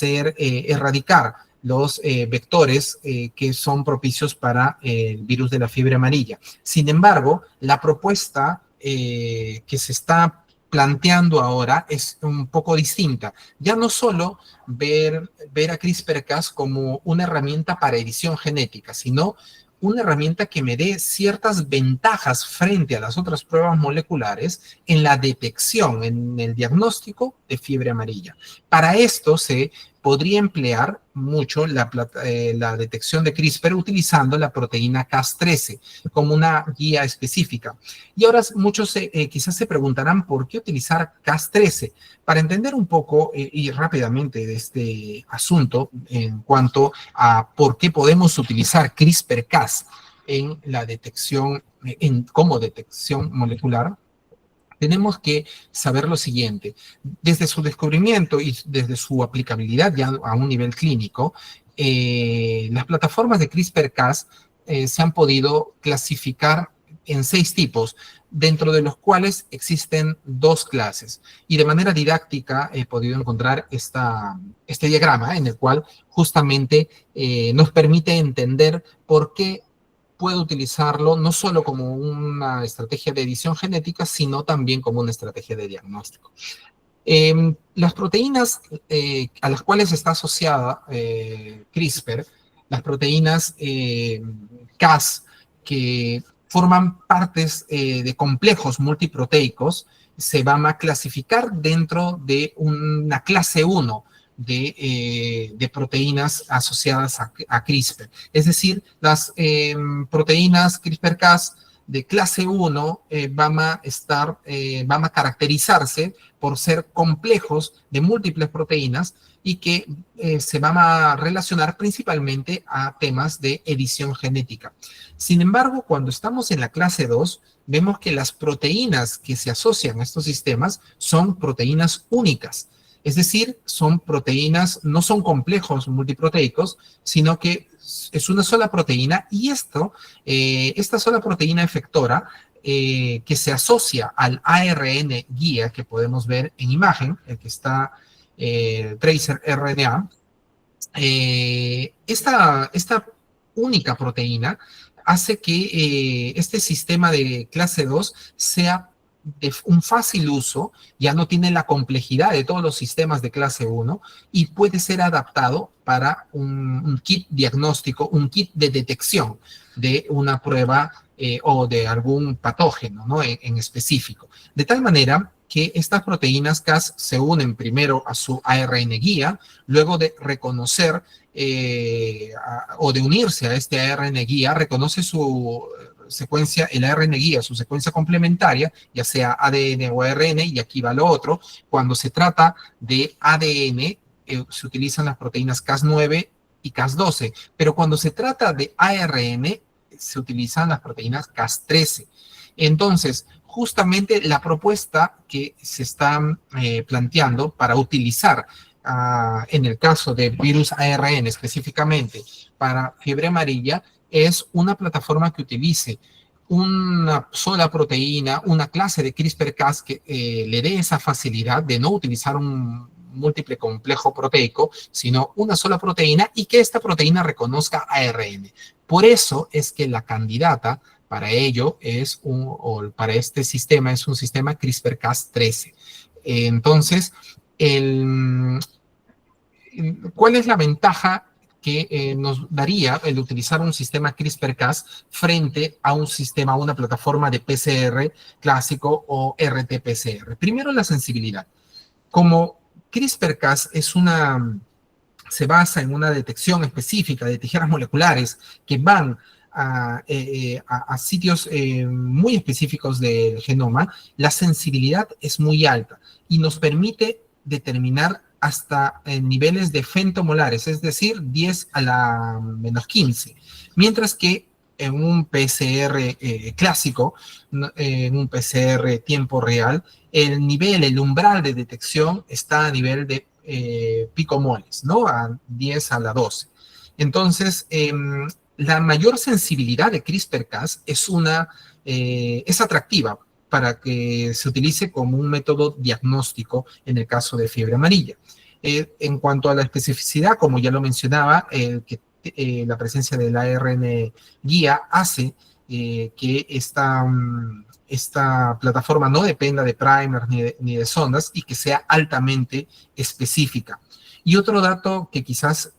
A: erradicar los vectores que son propicios para el virus de la fiebre amarilla. Sin embargo, la propuesta que se está planteando ahora es un poco distinta. Ya no solo ver a CRISPR-Cas como una herramienta para edición genética, sino una herramienta que me dé ciertas ventajas frente a las otras pruebas moleculares en la detección, en el diagnóstico de fiebre amarilla. Para esto se podría emplear mucho la detección de CRISPR utilizando la proteína Cas13 como una guía específica. Y ahora muchos quizás se preguntarán por qué utilizar Cas13. Para entender un poco y rápidamente de este asunto en cuanto a por qué podemos utilizar CRISPR-Cas en la detección, como detección molecular, tenemos que saber lo siguiente. Desde su descubrimiento y desde su aplicabilidad ya a un nivel clínico, las plataformas de CRISPR-Cas se han podido clasificar en 6 tipos, dentro de los cuales existen 2 clases. Y de manera didáctica he podido encontrar este diagrama en el cual justamente nos permite entender por qué puedo utilizarlo no solo como una estrategia de edición genética, sino también como una estrategia de diagnóstico. Las proteínas a las cuales está asociada CRISPR, las proteínas Cas, que forman partes de complejos multiproteicos, se van a clasificar dentro de una clase 1 de proteínas asociadas a CRISPR. Es decir, las proteínas CRISPR-Cas de clase 1 van a caracterizarse por ser complejos de múltiples proteínas y que se van a relacionar principalmente a temas de edición genética. Sin embargo, cuando estamos en la clase 2, vemos que las proteínas que se asocian a estos sistemas son proteínas únicas. Es decir, son proteínas, no son complejos multiproteicos, sino que es una sola proteína, y esta sola proteína efectora que se asocia al ARN guía que podemos ver en imagen, el que está tracer RNA, esta única proteína hace que este sistema de clase 2 sea de un fácil uso, ya no tiene la complejidad de todos los sistemas de clase 1 y puede ser adaptado para un kit diagnóstico, un kit de detección de una prueba o de algún patógeno, ¿no? en específico. De tal manera que estas proteínas Cas se unen primero a su ARN guía, luego de reconocer o de unirse a este ARN guía, reconoce su secuencia, el ARN guía, su secuencia complementaria, ya sea ADN o ARN, y aquí va lo otro. Cuando se trata de ADN, se utilizan las proteínas Cas9 y Cas12, pero cuando se trata de ARN, se utilizan las proteínas Cas13. Entonces, justamente la propuesta que se está planteando para utilizar, en el caso de virus ARN específicamente para fiebre amarilla, es una plataforma que utilice una sola proteína, una clase de CRISPR-Cas que le dé esa facilidad de no utilizar un múltiple complejo proteico, sino una sola proteína, y que esta proteína reconozca ARN. Por eso es que la candidata para ello para este sistema es un sistema CRISPR-Cas13. Entonces, ¿cuál es la ventaja que nos daría el utilizar un sistema CRISPR-Cas frente a un sistema, una plataforma de PCR clásico o RT-PCR? Primero, la sensibilidad. Como CRISPR-Cas se basa en una detección específica de tijeras moleculares que van a sitios muy específicos del genoma, la sensibilidad es muy alta y nos permite determinar hasta niveles de femtomolares, es decir, 10 a la menos 15, mientras que en un PCR clásico, en un PCR tiempo real, el umbral de detección está a nivel de picomoles, ¿no? A 10 a la 12. Entonces, la mayor sensibilidad de CRISPR-Cas es atractiva para que se utilice como un método diagnóstico en el caso de fiebre amarilla. En cuanto a la especificidad, como ya lo mencionaba, la presencia del ARN guía hace que esta plataforma no dependa de primers ni de sondas y que sea altamente específica. Y otro dato que quizás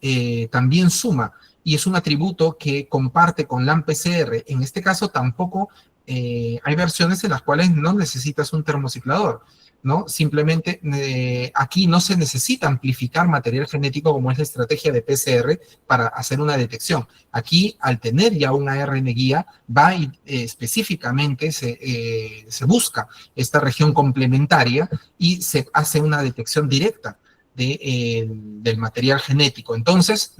A: también suma, y es un atributo que comparte con LAM-PCR, en este caso tampoco hay versiones en las cuales no necesitas un termociclador, ¿no? Simplemente aquí no se necesita amplificar material genético como es la estrategia de PCR para hacer una detección. Aquí, al tener ya un ARN guía, va y específicamente se busca esta región complementaria y se hace una detección directa del material genético. Entonces,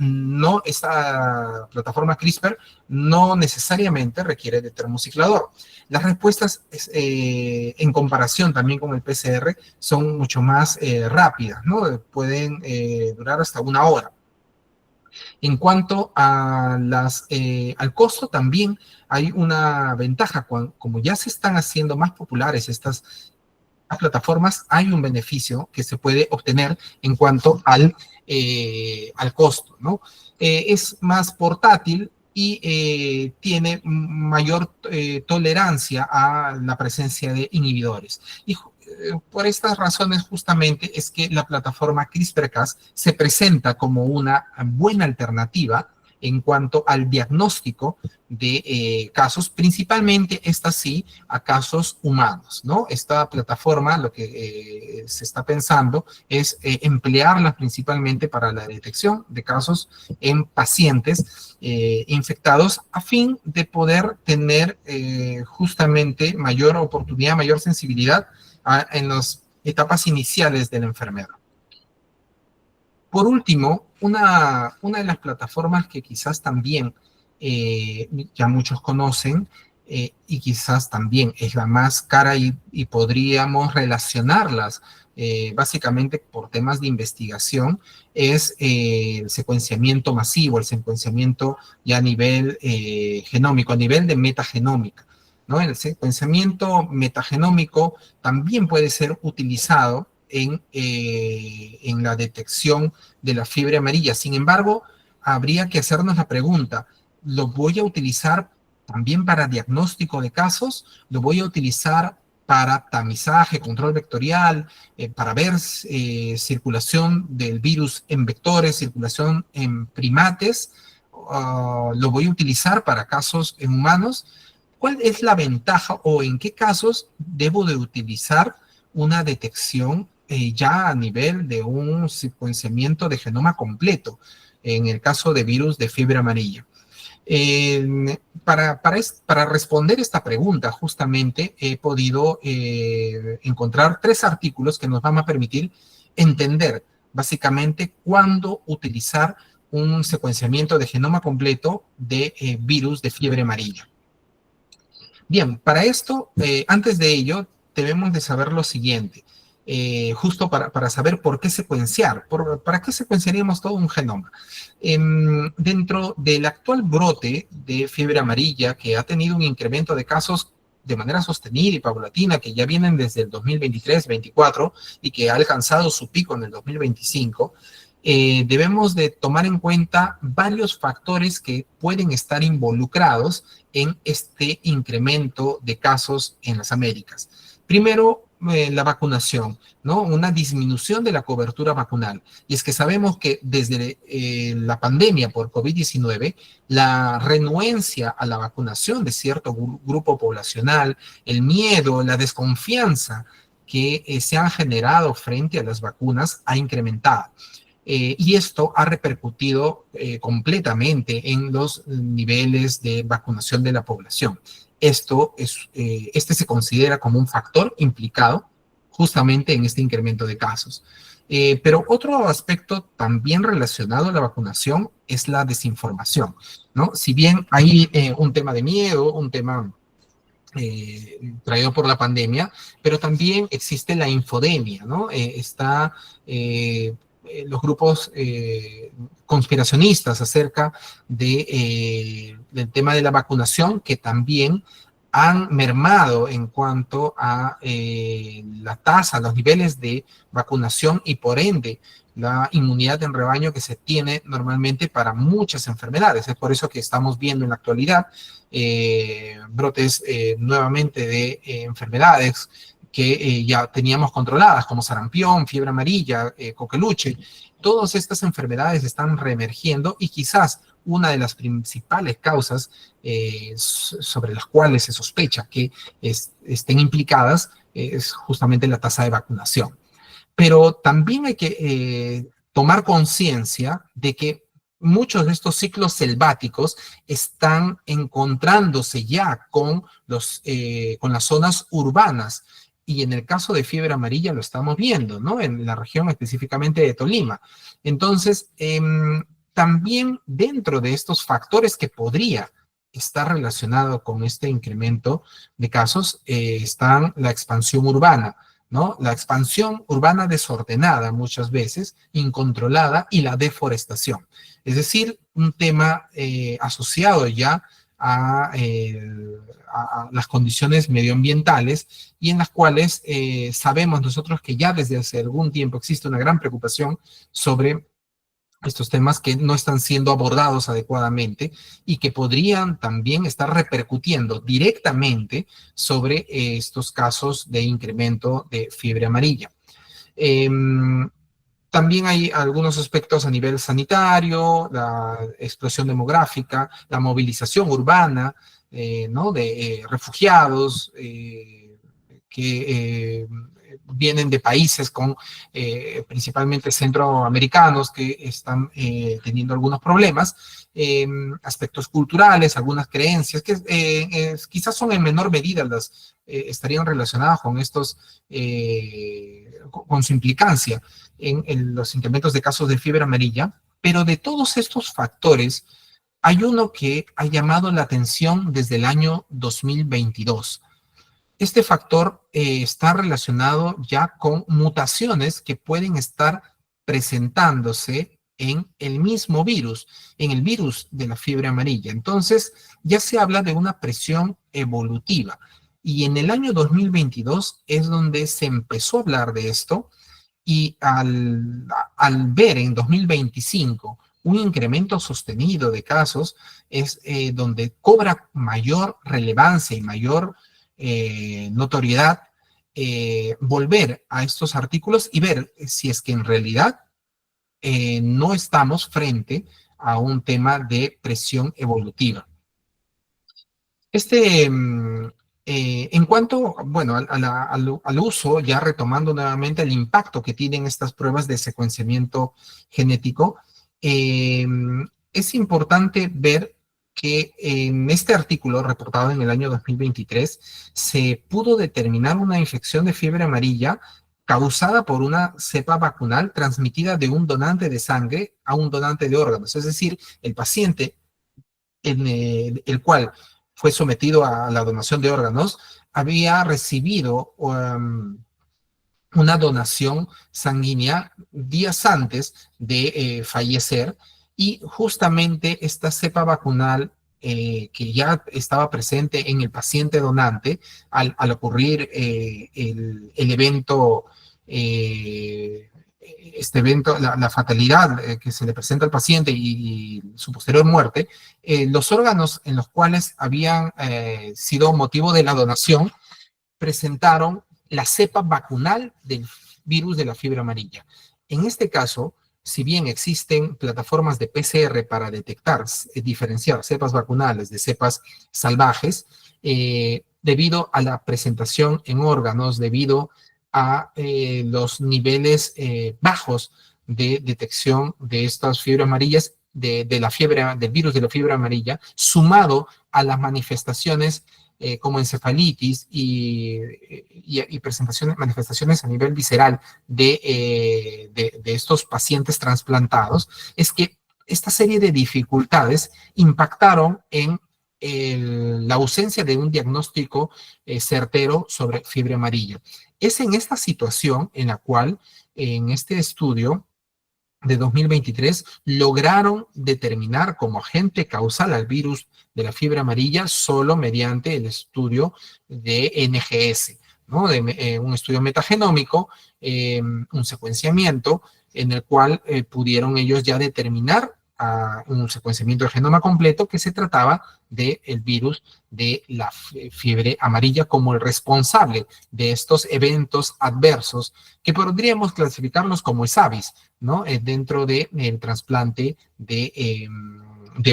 A: esta plataforma CRISPR no necesariamente requiere de termociclador. Las respuestas, en comparación también con el PCR, son mucho más rápidas, ¿no? Pueden durar hasta 1 hora. En cuanto al costo, también hay una ventaja. Como ya se están haciendo más populares estas plataformas, hay un beneficio que se puede obtener en cuanto al costo, ¿no? Es más portátil y tiene mayor tolerancia a la presencia de inhibidores. Y por estas razones justamente es que la plataforma CRISPR-Cas se presenta como una buena alternativa en cuanto al diagnóstico de casos, principalmente esta sí, a casos humanos, ¿no? Esta plataforma, lo que se está pensando es emplearla principalmente para la detección de casos en pacientes infectados, a fin de poder tener justamente mayor oportunidad, mayor sensibilidad en las etapas iniciales de la enfermedad. Por último, una de las plataformas que quizás también ya muchos conocen y quizás también es la más cara y podríamos relacionarlas básicamente por temas de investigación, es el secuenciamiento masivo, el secuenciamiento ya a nivel genómico, a nivel de metagenómica, ¿no? El secuenciamiento metagenómico también puede ser utilizado en la detección de la fiebre amarilla. Sin embargo, habría que hacernos la pregunta, ¿lo voy a utilizar también para diagnóstico de casos? ¿Lo voy a utilizar para tamizaje, control vectorial, para ver circulación del virus en vectores, circulación en primates? ¿Lo voy a utilizar para casos en humanos? ¿Cuál es la ventaja o en qué casos debo de utilizar una detección ya a nivel de un secuenciamiento de genoma completo, en el caso de virus de fiebre amarilla. Para responder esta pregunta, justamente he podido encontrar 3 artículos que nos van a permitir entender básicamente cuándo utilizar un secuenciamiento de genoma completo de virus de fiebre amarilla. Bien, para esto, antes de ello, debemos de saber lo siguiente, justo para saber por qué secuenciar, para qué secuenciaríamos todo un genoma. Dentro del actual brote de fiebre amarilla, que ha tenido un incremento de casos de manera sostenida y paulatina, que ya vienen desde el 2023-24 y que ha alcanzado su pico en el 2025, debemos de tomar en cuenta varios factores que pueden estar involucrados en este incremento de casos en las Américas. Primero, la vacunación, ¿no? Una disminución de la cobertura vacunal. Y es que sabemos que desde la pandemia por COVID-19, la renuencia a la vacunación de cierto grupo poblacional, el miedo, la desconfianza que se han generado frente a las vacunas ha incrementado. Y esto ha repercutido completamente en los niveles de vacunación de la población. Este se considera como un factor implicado justamente en este incremento de casos. Pero otro aspecto también relacionado a la vacunación es la desinformación, ¿no? Si bien hay un tema de miedo, un tema traído por la pandemia, pero también existe la infodemia, ¿no? Los grupos conspiracionistas acerca del tema de la vacunación, que también han mermado en cuanto a la tasa, los niveles de vacunación y por ende la inmunidad en rebaño que se tiene normalmente para muchas enfermedades. Es por eso que estamos viendo en la actualidad brotes nuevamente de enfermedades que ya teníamos controladas, como sarampión, fiebre amarilla, coqueluche. Todas estas enfermedades están reemergiendo y quizás una de las principales causas sobre las cuales se sospecha que estén implicadas es justamente la tasa de vacunación. Pero también hay que tomar conciencia de que muchos de estos ciclos selváticos están encontrándose ya con las zonas urbanas. Y en el caso de fiebre amarilla lo estamos viendo, ¿no? En la región específicamente de Tolima. Entonces, también dentro de estos factores que podría estar relacionado con este incremento de casos, están la expansión urbana, ¿no? La expansión urbana desordenada muchas veces, incontrolada, y la deforestación. Es decir, un tema asociado ya a las condiciones medioambientales y en las cuales sabemos nosotros que ya desde hace algún tiempo existe una gran preocupación sobre estos temas que no están siendo abordados adecuadamente y que podrían también estar repercutiendo directamente sobre estos casos de incremento de fiebre amarilla. También hay algunos aspectos a nivel sanitario, la explosión demográfica, la movilización urbana, ¿no? De refugiados que vienen de países con principalmente centroamericanos que están teniendo algunos problemas, aspectos culturales, algunas creencias que quizás son en menor medida estarían relacionadas con estos, con su implicancia en los incrementos de casos de fiebre amarilla, pero de todos estos factores hay uno que ha llamado la atención desde el año 2022. Este factor está relacionado ya con mutaciones que pueden estar presentándose en el mismo virus, en el virus de la fiebre amarilla. Entonces, ya se habla de una presión evolutiva. Y en el año 2022 es donde se empezó a hablar de esto y al ver en 2025 un incremento sostenido de casos, es donde cobra mayor relevancia y mayor notoriedad volver a estos artículos y ver si es que en realidad no estamos frente a un tema de presión evolutiva. Este En cuanto, bueno, al uso, ya retomando nuevamente el impacto que tienen estas pruebas de secuenciamiento genético, eh, es importante ver que en este artículo reportado en el año 2023 se pudo determinar una infección de fiebre amarilla causada por una cepa vacunal transmitida de un donante de sangre a un donante de órganos. Es decir, el paciente en el cual fue sometido a la donación de órganos había recibido una donación sanguínea días antes de fallecer, y justamente esta cepa vacunal que ya estaba presente en el paciente donante al ocurrir el evento, este evento, la fatalidad que se le presenta al paciente y su posterior muerte, los órganos en los cuales habían sido motivo de la donación presentaron la cepa vacunal del virus de la fiebre amarilla. En este caso, si bien existen plataformas de PCR para detectar, diferenciar cepas vacunales de cepas salvajes, debido a la presentación en órganos, debido a los niveles bajos de detección de estas fiebres amarillas, de la fiebre, del virus de la fiebre amarilla, sumado a las manifestaciones como encefalitis y presentaciones, manifestaciones a nivel visceral de estos pacientes trasplantados, es que esta serie de dificultades impactaron en la ausencia de un diagnóstico certero sobre fiebre amarilla. Es en esta situación en la cual, en este estudio de 2023, lograron determinar como agente causal al virus de la fiebre amarilla solo mediante el estudio de NGS, ¿no? Un estudio metagenómico, un secuenciamiento en el cual pudieron ellos ya determinar un secuenciamiento del genoma completo que se trataba del virus de la fiebre amarilla como el responsable de estos eventos adversos que podríamos clasificarlos como ESAVIS, ¿no? Dentro del trasplante de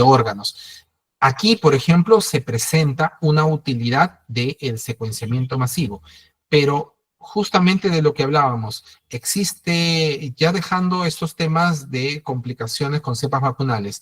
A: órganos. Aquí, por ejemplo, se presenta una utilidad del secuenciamiento masivo, pero justamente de lo que hablábamos, existe, ya dejando estos temas de complicaciones con cepas vacunales,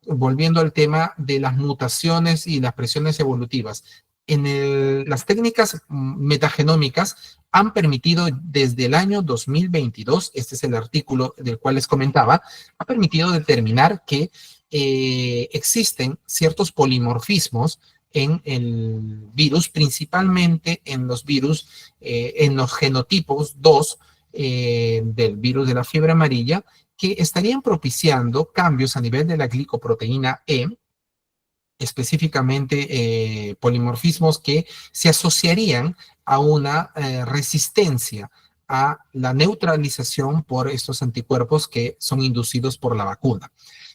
A: volviendo al tema de las mutaciones y las presiones evolutivas, las técnicas metagenómicas han permitido desde el año 2022, este es el artículo del cual les comentaba, ha permitido determinar que existen ciertos polimorfismos en el virus, principalmente en los virus, en los genotipos 2 del virus de la fiebre amarilla, que estarían propiciando cambios a nivel de la glicoproteína E, específicamente polimorfismos que se asociarían a una resistencia a la neutralización por estos anticuerpos que son inducidos por la vacuna.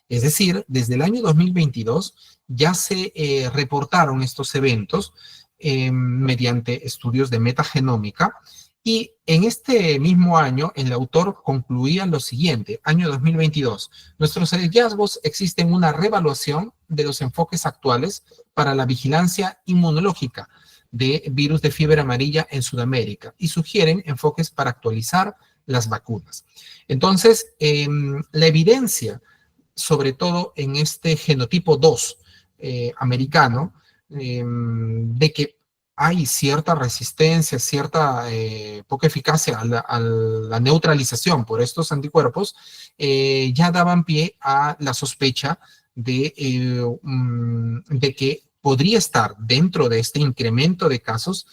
A: Es decir, desde el año 2022 ya se reportaron estos eventos mediante estudios de metagenómica, y en este mismo año el autor concluía lo siguiente: año 2022, nuestros hallazgos existen una reevaluación de los enfoques actuales para la vigilancia inmunológica de virus de fiebre amarilla en Sudamérica y sugieren enfoques para actualizar las vacunas. Entonces, la evidencia, sobre todo en este genotipo 2 americano, de que hay cierta resistencia, cierta poca eficacia a la neutralización por estos anticuerpos, ya daban pie a la sospecha de que podría estar dentro de este incremento de casos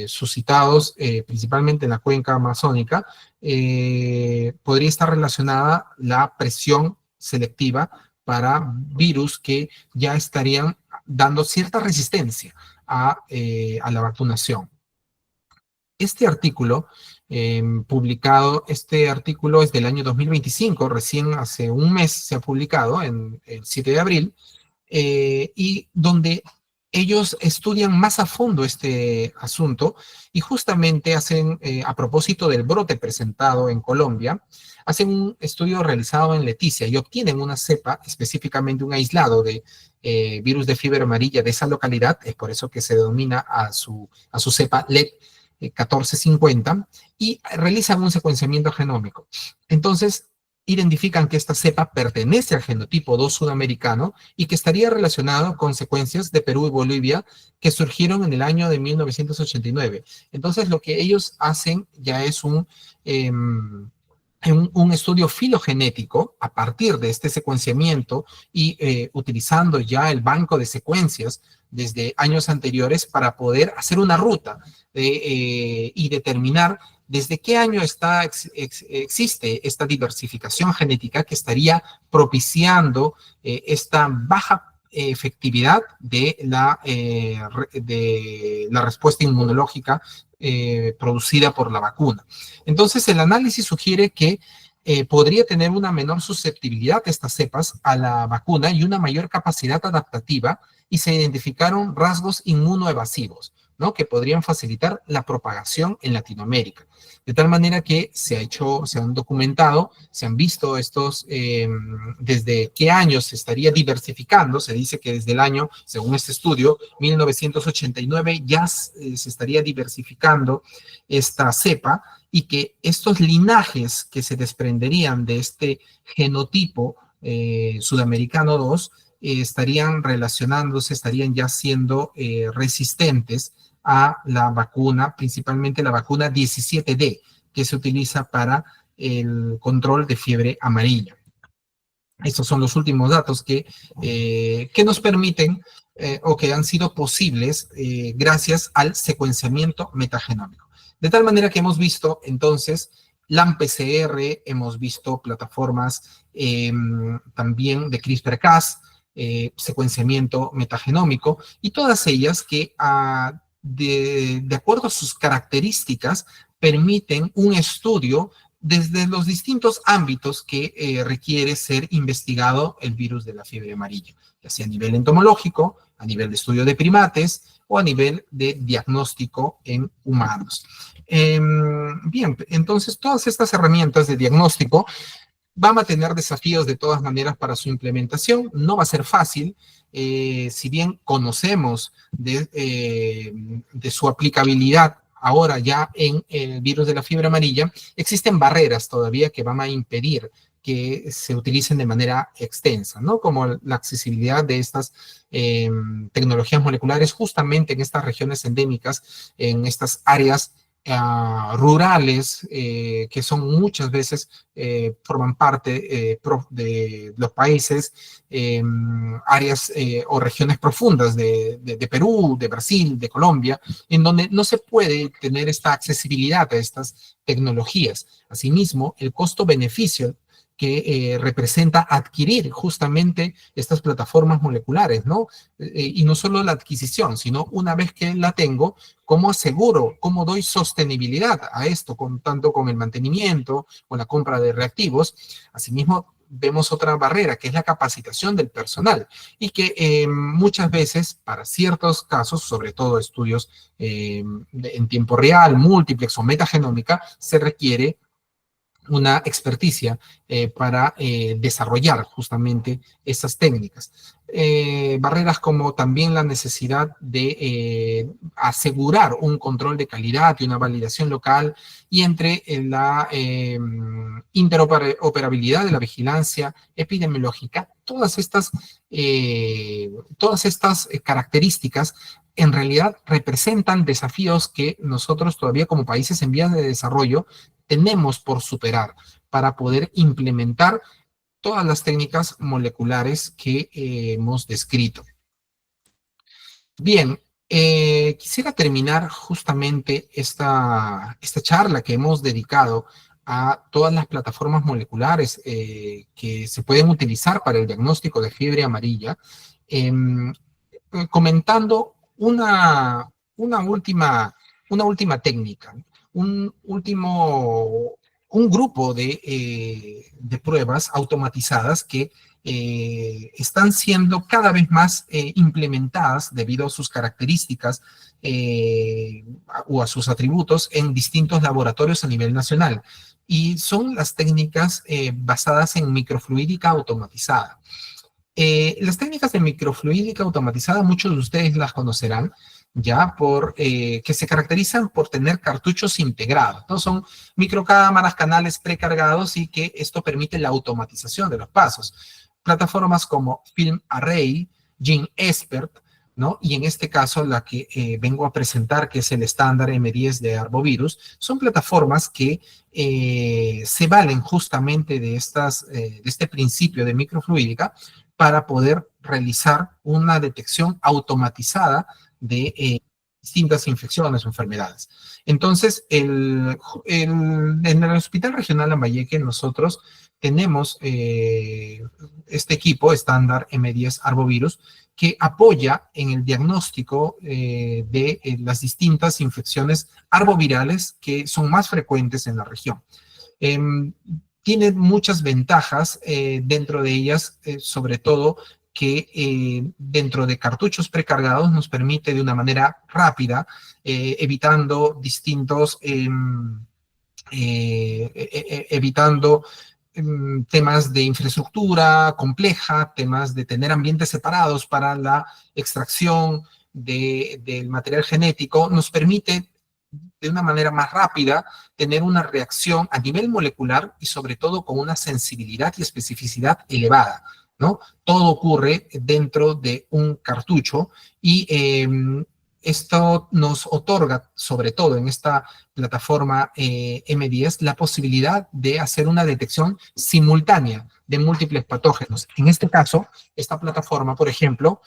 A: suscitados principalmente en la cuenca amazónica, podría estar relacionada la presión selectiva para virus que ya estarían dando cierta resistencia a la vacunación. Este artículo publicado, este artículo es del año 2025, recién hace un mes se ha publicado, en el 7 de abril, y donde ellos estudian más a fondo este asunto y justamente hacen, a propósito del brote presentado en Colombia, hacen un estudio realizado en Leticia y obtienen una cepa, específicamente un aislado de virus de fiebre amarilla de esa localidad, es por eso que se denomina a su cepa LEP 1450, y realizan un secuenciamiento genómico. Entonces, identifican que esta cepa pertenece al genotipo 2 sudamericano y que estaría relacionado con secuencias de Perú y Bolivia que surgieron en el año de 1989. Entonces, lo que ellos hacen ya es un estudio filogenético a partir de este secuenciamiento y utilizando ya el banco de secuencias desde años anteriores para poder hacer una ruta y determinar desde qué año existe esta diversificación genética que estaría propiciando esta baja efectividad de la respuesta inmunológica producida por la vacuna. Entonces, el análisis sugiere que podría tener una menor susceptibilidad estas cepas a la vacuna y una mayor capacidad adaptativa, y se identificaron rasgos inmunoevasivos, ¿no?, que podrían facilitar la propagación en Latinoamérica. De tal manera que se han documentado, se han visto desde qué años se estaría diversificando. Se dice que desde el año, según este estudio, 1989 ya se estaría diversificando esta cepa, y que estos linajes que se desprenderían de este genotipo sudamericano 2 estarían relacionándose, estarían ya siendo resistentes a la vacuna, principalmente la vacuna 17D, que se utiliza para el control de fiebre amarilla. Estos son los últimos datos que nos permiten o que han sido posibles gracias al secuenciamiento metagenómico. De tal manera que hemos visto entonces LAM-PCR, hemos visto plataformas también de CRISPR-Cas, secuenciamiento metagenómico, y todas ellas que de acuerdo a sus características permiten un estudio desde los distintos ámbitos que requiere ser investigado el virus de la fiebre amarilla, ya sea a nivel entomológico, a nivel de estudio de primates o a nivel de diagnóstico en humanos. Bien, entonces todas estas herramientas de diagnóstico van a tener desafíos de todas maneras para su implementación. No va a ser fácil. Si bien conocemos de su aplicabilidad ahora ya en el virus de la fiebre amarilla, existen barreras todavía que van a impedir que se utilicen de manera extensa, ¿no? Como la accesibilidad de estas tecnologías moleculares justamente en estas regiones endémicas, en estas áreas rurales, que son muchas veces, forman parte de los países, áreas o regiones profundas de Perú, de Brasil, de Colombia, en donde no se puede tener esta accesibilidad a estas tecnologías. Asimismo, el costo-beneficio que representa adquirir justamente estas plataformas moleculares, ¿no? Y no solo la adquisición, sino una vez que la tengo, ¿cómo aseguro, cómo doy sostenibilidad a esto, tanto con el mantenimiento, con la compra de reactivos? Asimismo, vemos otra barrera, que es la capacitación del personal, y que muchas veces, para ciertos casos, sobre todo estudios en tiempo real, múltiplex o metagenómica, se requiere una experticia para desarrollar justamente esas técnicas. Barreras como también la necesidad de asegurar un control de calidad y una validación local, y entre la interoperabilidad de la vigilancia epidemiológica. Todas estas características en realidad representan desafíos que nosotros todavía, como países en vías de desarrollo, tenemos por superar para poder implementar todas las técnicas moleculares que hemos descrito. Bien, quisiera terminar justamente esta charla que hemos dedicado a todas las plataformas moleculares que se pueden utilizar para el diagnóstico de fiebre amarilla, comentando una última técnica, un último un grupo de pruebas automatizadas que están siendo cada vez más implementadas debido a sus características o a sus atributos en distintos laboratorios a nivel nacional. Y son las técnicas basadas en microfluídica automatizada. Las técnicas de microfluídica automatizada, muchos de ustedes las conocerán, ya que se caracterizan por tener cartuchos integrados, ¿no? Son microcámaras, canales precargados y que esto permite la automatización de los pasos. Plataformas como Film Array, GeneXpert, ¿no? Y en este caso la que vengo a presentar, que es el estándar M10 de Arbovirus, son plataformas que se valen justamente de este principio de microfluídica para poder realizar una detección automatizada de distintas infecciones o enfermedades. Entonces, en el Hospital Regional Lambayeque nosotros tenemos este equipo estándar M10 Arbovirus que apoya en el diagnóstico de las distintas infecciones arbovirales que son más frecuentes en la región. Tiene muchas ventajas, dentro de ellas, sobre todo, que dentro de cartuchos precargados nos permite de una manera rápida, evitando temas de infraestructura compleja, temas de tener ambientes separados para la extracción del material genético, nos permite de una manera más rápida tener una reacción a nivel molecular y sobre todo con una sensibilidad y especificidad elevada, ¿no? Todo ocurre dentro de un cartucho y esto nos otorga, sobre todo en esta plataforma M10, la posibilidad de hacer una detección simultánea de múltiples patógenos. En este caso, esta plataforma, por ejemplo,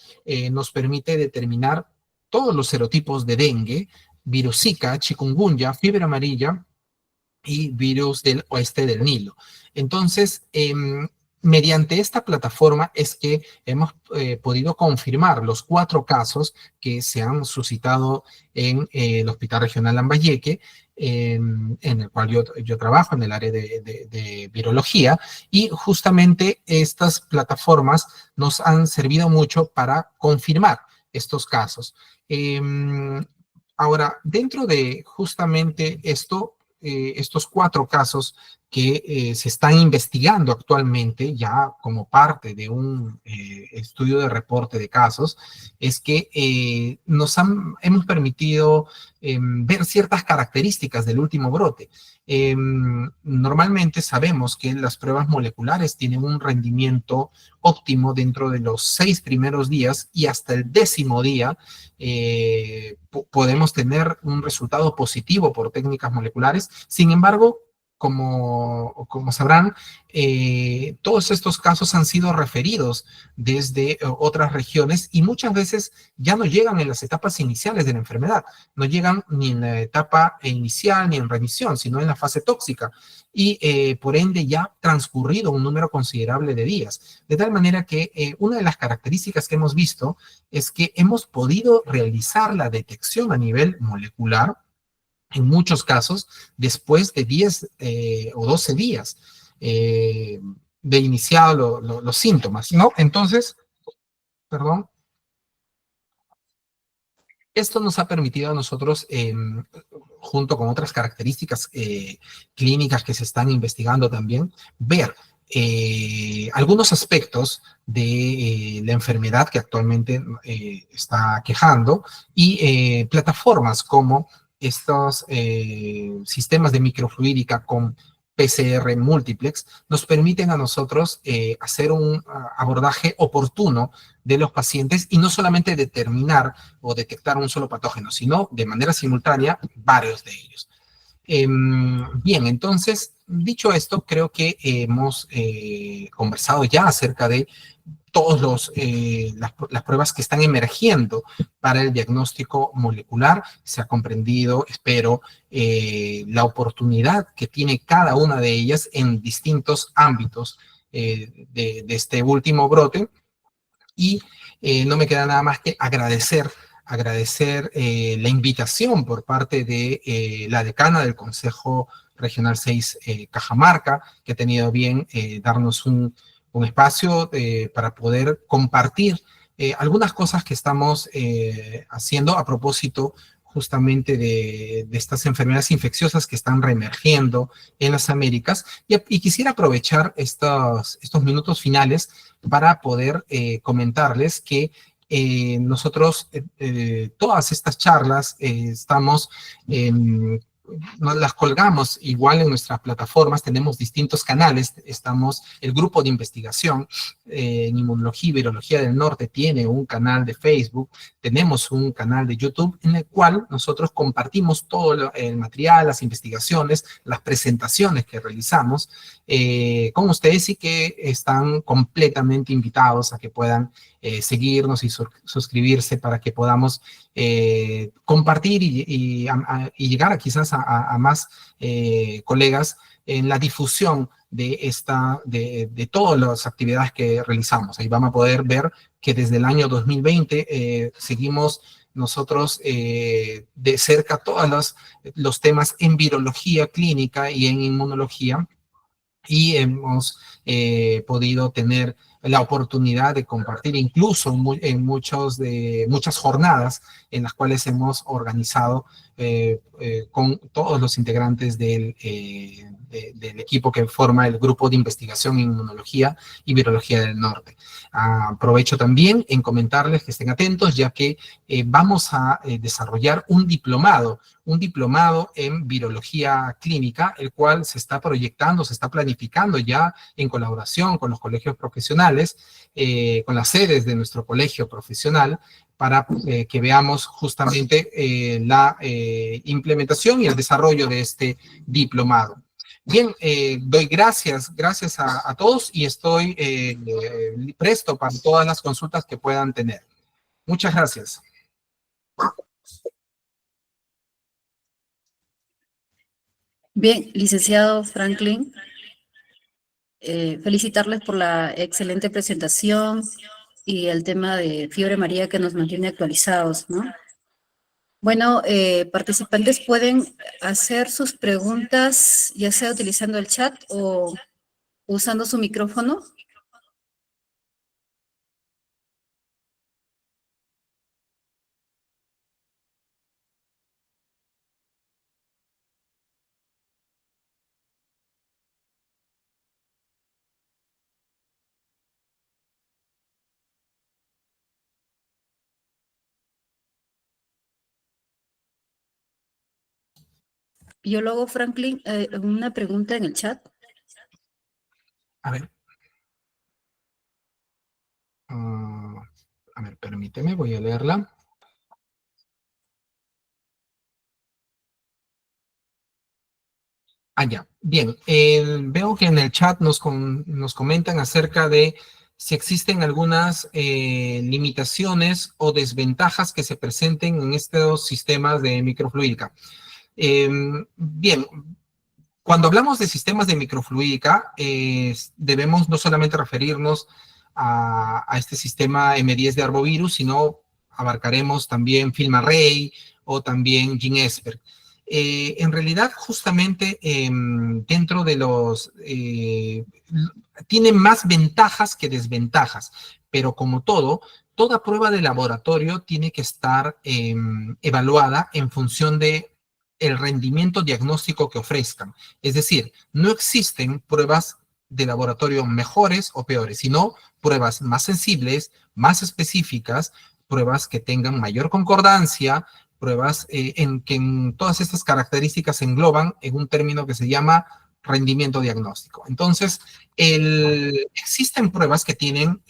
A: nos permite determinar todos los serotipos de dengue, virus Zika, chikungunya, fiebre amarilla y virus del oeste del Nilo. Entonces, mediante esta plataforma es que hemos podido confirmar los 4 casos que se han suscitado en el Hospital Regional Lambayeque, en el cual yo trabajo en el área de virología, y justamente estas plataformas nos han servido mucho para confirmar estos casos. Ahora, dentro de justamente estos 4 casos que se están investigando actualmente, ya como parte de un estudio de reporte de casos, es que hemos permitido ver ciertas características del último brote. Normalmente sabemos que las pruebas moleculares tienen un rendimiento óptimo dentro de los 6 primeros días y hasta el 10º día podemos tener un resultado positivo por técnicas moleculares. Sin embargo, como sabrán, todos estos casos han sido referidos desde otras regiones y muchas veces ya no llegan en las etapas iniciales de la enfermedad, no llegan ni en la etapa inicial ni en remisión, sino en la fase tóxica y por ende ya ha transcurrido un número considerable de días. De tal manera que una de las características que hemos visto es que hemos podido realizar la detección a nivel molecular en muchos casos, después de 10 o 12 días de iniciado los síntomas, ¿no? Entonces, perdón, esto nos ha permitido a nosotros, junto con otras características clínicas que se están investigando también, ver algunos aspectos de la enfermedad que actualmente está quejando y plataformas como estos sistemas de microfluídica con PCR múltiplex nos permiten a nosotros hacer un abordaje oportuno de los pacientes y no solamente determinar o detectar un solo patógeno, sino de manera simultánea varios de ellos. Bien, entonces, dicho esto, creo que hemos conversado ya acerca de todas las pruebas que están emergiendo para el diagnóstico molecular. Se ha comprendido, espero, la oportunidad que tiene cada una de ellas en distintos ámbitos de este último brote. Y no me queda nada más que agradecer la invitación por parte de la decana del Consejo Regional 6 Cajamarca, que ha tenido bien darnos un espacio para poder compartir algunas cosas que estamos haciendo a propósito justamente de estas enfermedades infecciosas que están reemergiendo en las Américas. Y quisiera aprovechar estos minutos finales para poder comentarles que nosotros, todas estas charlas, estamos nos las colgamos igual en nuestras plataformas, tenemos distintos canales, estamos, el grupo de investigación en Inmunología y Virología del Norte tiene un canal de Facebook, tenemos un canal de YouTube en el cual nosotros compartimos todo el material, las investigaciones, las presentaciones que realizamos con ustedes y que están completamente invitados a que puedan seguirnos y suscribirse para que podamos compartir y llegar quizás a más colegas en la difusión de todas las actividades que realizamos. Ahí van a poder ver que desde el año 2020 seguimos nosotros de cerca todos los temas en virología clínica y en inmunología, y hemos podido tener la oportunidad de compartir incluso en muchas jornadas en las cuales hemos organizado con todos los integrantes del equipo que forma el grupo de investigación en inmunología y virología del norte. Aprovecho también en comentarles que estén atentos, ya que vamos a desarrollar un diplomado en virología clínica, el cual se está proyectando, se está planificando ya en colaboración con los colegios profesionales, con las sedes de nuestro colegio profesional, para que veamos justamente la implementación y el desarrollo de este diplomado. Bien, doy gracias a todos y estoy presto para todas las consultas que puedan tener. Muchas gracias.
C: Bien, licenciado Franklin, felicitarles por la excelente presentación y el tema de fiebre amarilla que nos mantiene actualizados, ¿no? Bueno, participantes pueden hacer sus preguntas, ya sea utilizando el chat o usando su micrófono. Biólogo Franklin, una pregunta en el chat.
A: A ver. A ver, permíteme, voy a leerla. Ya. Bien. Veo que en el chat nos comentan acerca de si existen algunas limitaciones o desventajas que se presenten en estos sistemas de microfluídica. Bien. Cuando hablamos de sistemas de microfluídica, debemos no solamente referirnos a este sistema M10 de arbovirus, sino abarcaremos también FilmArray o también GeneXpert. En realidad, justamente dentro de tiene más ventajas que desventajas, pero como toda prueba de laboratorio tiene que estar evaluada en función de el rendimiento diagnóstico que ofrezcan. Es decir, no existen pruebas de laboratorio mejores o peores, sino pruebas más sensibles, más específicas, pruebas que tengan mayor concordancia, pruebas que en todas estas características se engloban en un término que se llama rendimiento diagnóstico. Entonces, existen pruebas que tienen,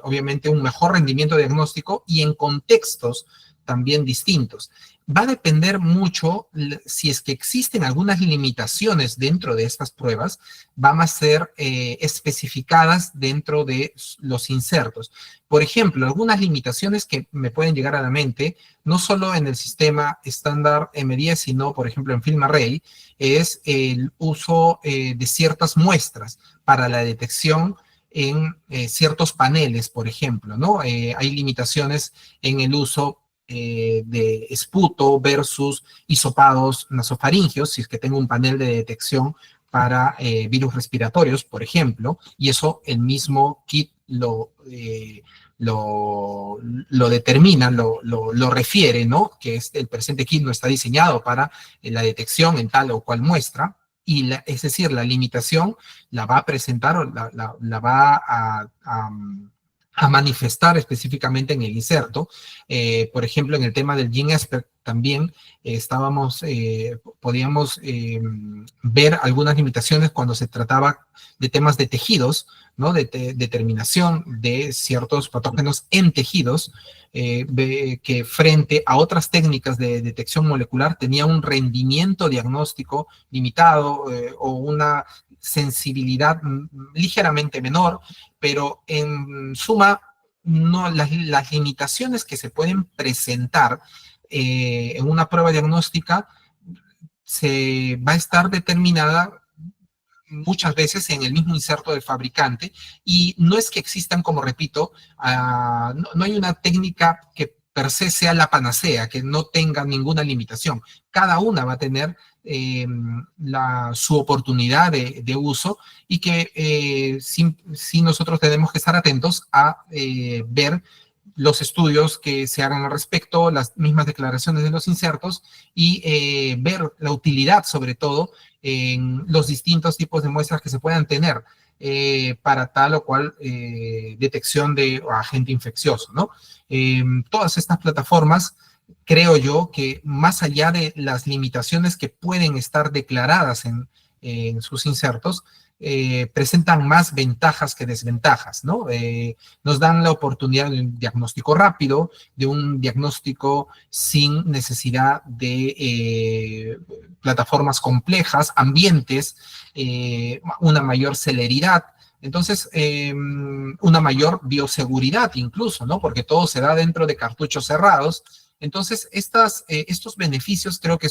A: obviamente, un mejor rendimiento diagnóstico y en contextos también distintos. Va a depender mucho si es que existen algunas limitaciones dentro de estas pruebas, van a ser especificadas dentro de los insertos. Por ejemplo, algunas limitaciones que me pueden llegar a la mente, no solo en el sistema estándar M10, sino, por ejemplo, en FilmArray, es el uso de ciertas muestras para la detección en ciertos paneles, por ejemplo, ¿no? Hay limitaciones en el uso de esputo versus hisopados nasofaringeos, si es que tengo un panel de detección para virus respiratorios, por ejemplo, y eso el mismo kit lo determina, lo refiere, ¿no? Que el presente kit no está diseñado para la detección en tal o cual muestra, y es decir, la limitación la va a presentar o la va a manifestar específicamente en el inserto. Por ejemplo, en el tema del GeneSpert también podíamos ver algunas limitaciones cuando se trataba de temas de tejidos, ¿no? De determinación de ciertos patógenos en tejidos, que frente a otras técnicas de detección molecular tenía un rendimiento diagnóstico limitado, o una sensibilidad ligeramente menor, pero en suma, no, las limitaciones que se pueden presentar en una prueba diagnóstica se va a estar determinada muchas veces en el mismo inserto del fabricante, y no es que existan, como repito, no hay una técnica que per se sea la panacea, que no tenga ninguna limitación. Cada una va a tener su oportunidad de uso, y que sí nosotros tenemos que estar atentos a ver los estudios que se hagan al respecto, las mismas declaraciones de los insertos, y ver la utilidad, sobre todo, en los distintos tipos de muestras que se puedan tener para tal o cual detección de agente infeccioso, ¿no? Todas estas plataformas, creo yo, que más allá de las limitaciones que pueden estar declaradas en sus insertos, presentan más ventajas que desventajas, ¿no? Nos dan la oportunidad de un diagnóstico rápido, de un diagnóstico sin necesidad de plataformas complejas, ambientes, una mayor celeridad. Entonces, una mayor bioseguridad incluso, ¿no? Porque todo se da dentro de cartuchos cerrados. Entonces, estos beneficios creo que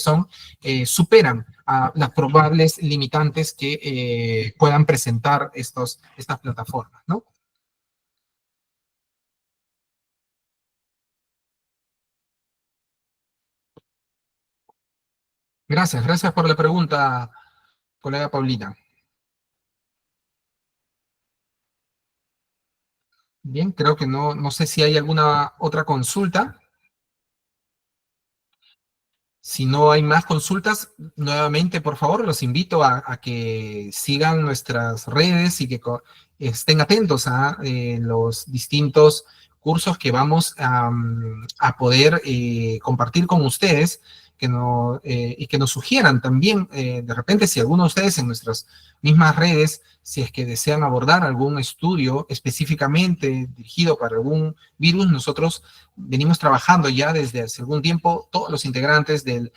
A: superan a las probables limitantes que puedan presentar estas plataformas, ¿no? Gracias por la pregunta, colega Paulina. Bien, creo que no sé si hay alguna otra consulta. Si no hay más consultas, nuevamente, por favor, los invito a que sigan nuestras redes y que estén atentos a los distintos cursos que vamos a poder compartir con ustedes, y que nos sugieran también, de repente, si alguno de ustedes en nuestras mismas redes, si es que desean abordar algún estudio específicamente dirigido para algún virus, nosotros venimos trabajando ya desde hace algún tiempo, todos los integrantes del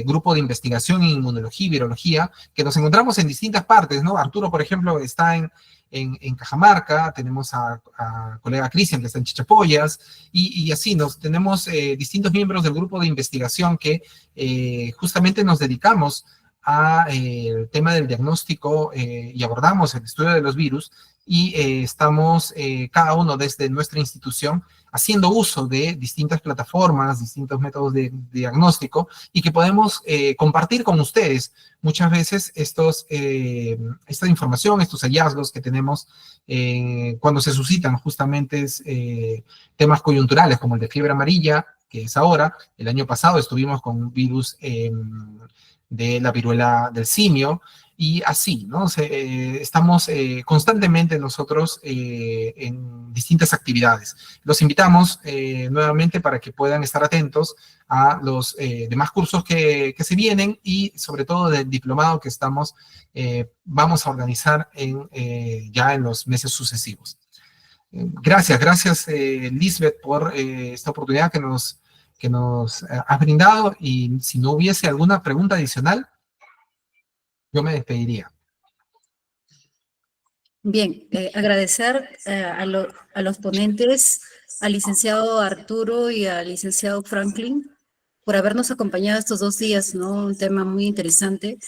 A: grupo de investigación en inmunología y virología, que nos encontramos en distintas partes, ¿no? Arturo, por ejemplo, está en Cajamarca, tenemos a colega Cristian, que está en Chichapoyas, y así tenemos distintos miembros del grupo de investigación que justamente nos dedicamos al tema del diagnóstico, y abordamos el estudio de los virus, y estamos cada uno desde nuestra institución haciendo uso de distintas plataformas, distintos métodos de diagnóstico, y que podemos compartir con ustedes muchas veces esta información, estos hallazgos que tenemos cuando se suscitan justamente temas coyunturales como el de fiebre amarilla, que es ahora. El año pasado estuvimos con un virus de la viruela del simio, y así, ¿no? Estamos constantemente nosotros en distintas actividades. Los invitamos nuevamente para que puedan estar atentos a los demás cursos que se vienen, y sobre todo del diplomado que vamos a organizar ya en los meses sucesivos. Gracias, Lisbeth, por esta oportunidad que nos has brindado, y si no hubiese alguna pregunta adicional, yo me despediría.
C: Bien, agradecer a los ponentes, al licenciado Arturo y al licenciado Franklin, por habernos acompañado estos 2 días, ¿no? Un tema muy interesante,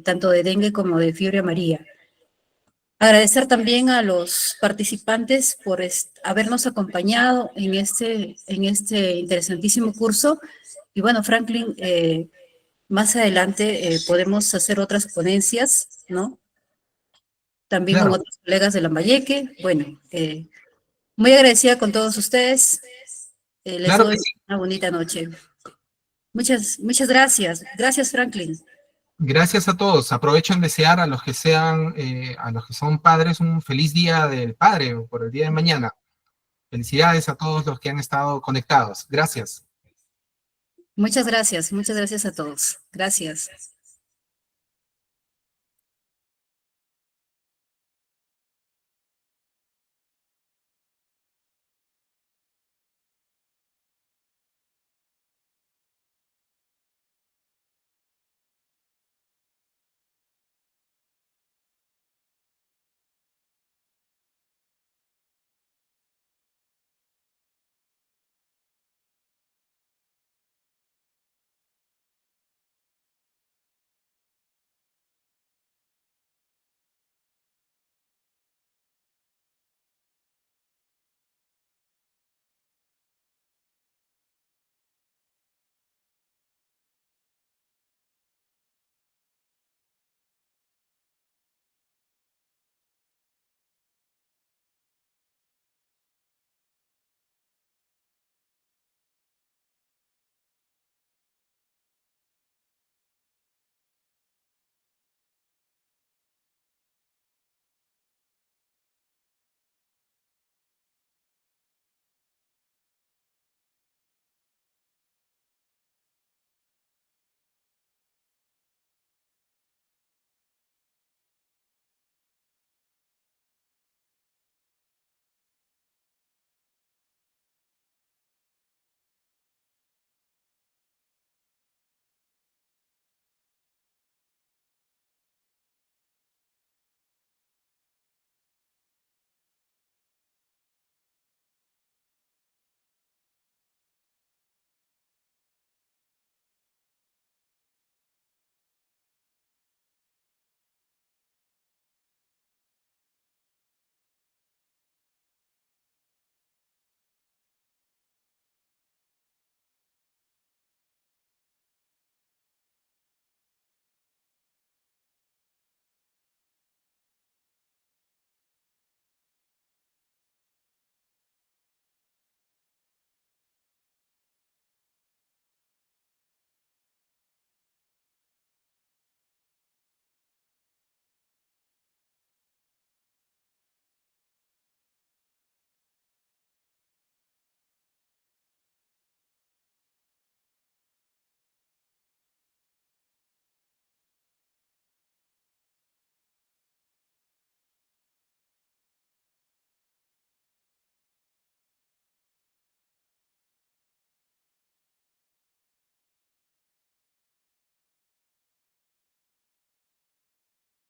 C: tanto de dengue como de fiebre amarilla. Agradecer también a los participantes por habernos acompañado en este interesantísimo curso. Y bueno, Franklin, más adelante podemos hacer otras ponencias, ¿no? También con
A: Claro,
C: otros colegas de Lambayeque. Bueno, muy agradecida con todos ustedes. Les
A: claro que
C: doy
A: sí.
C: una bonita noche. Muchas gracias. Gracias, Franklin.
A: Gracias a todos. Aprovecho en desear a los que a los que son padres un feliz día del padre o por el día de mañana. Felicidades a todos los que han estado conectados. Gracias.
C: Muchas gracias a todos. Gracias.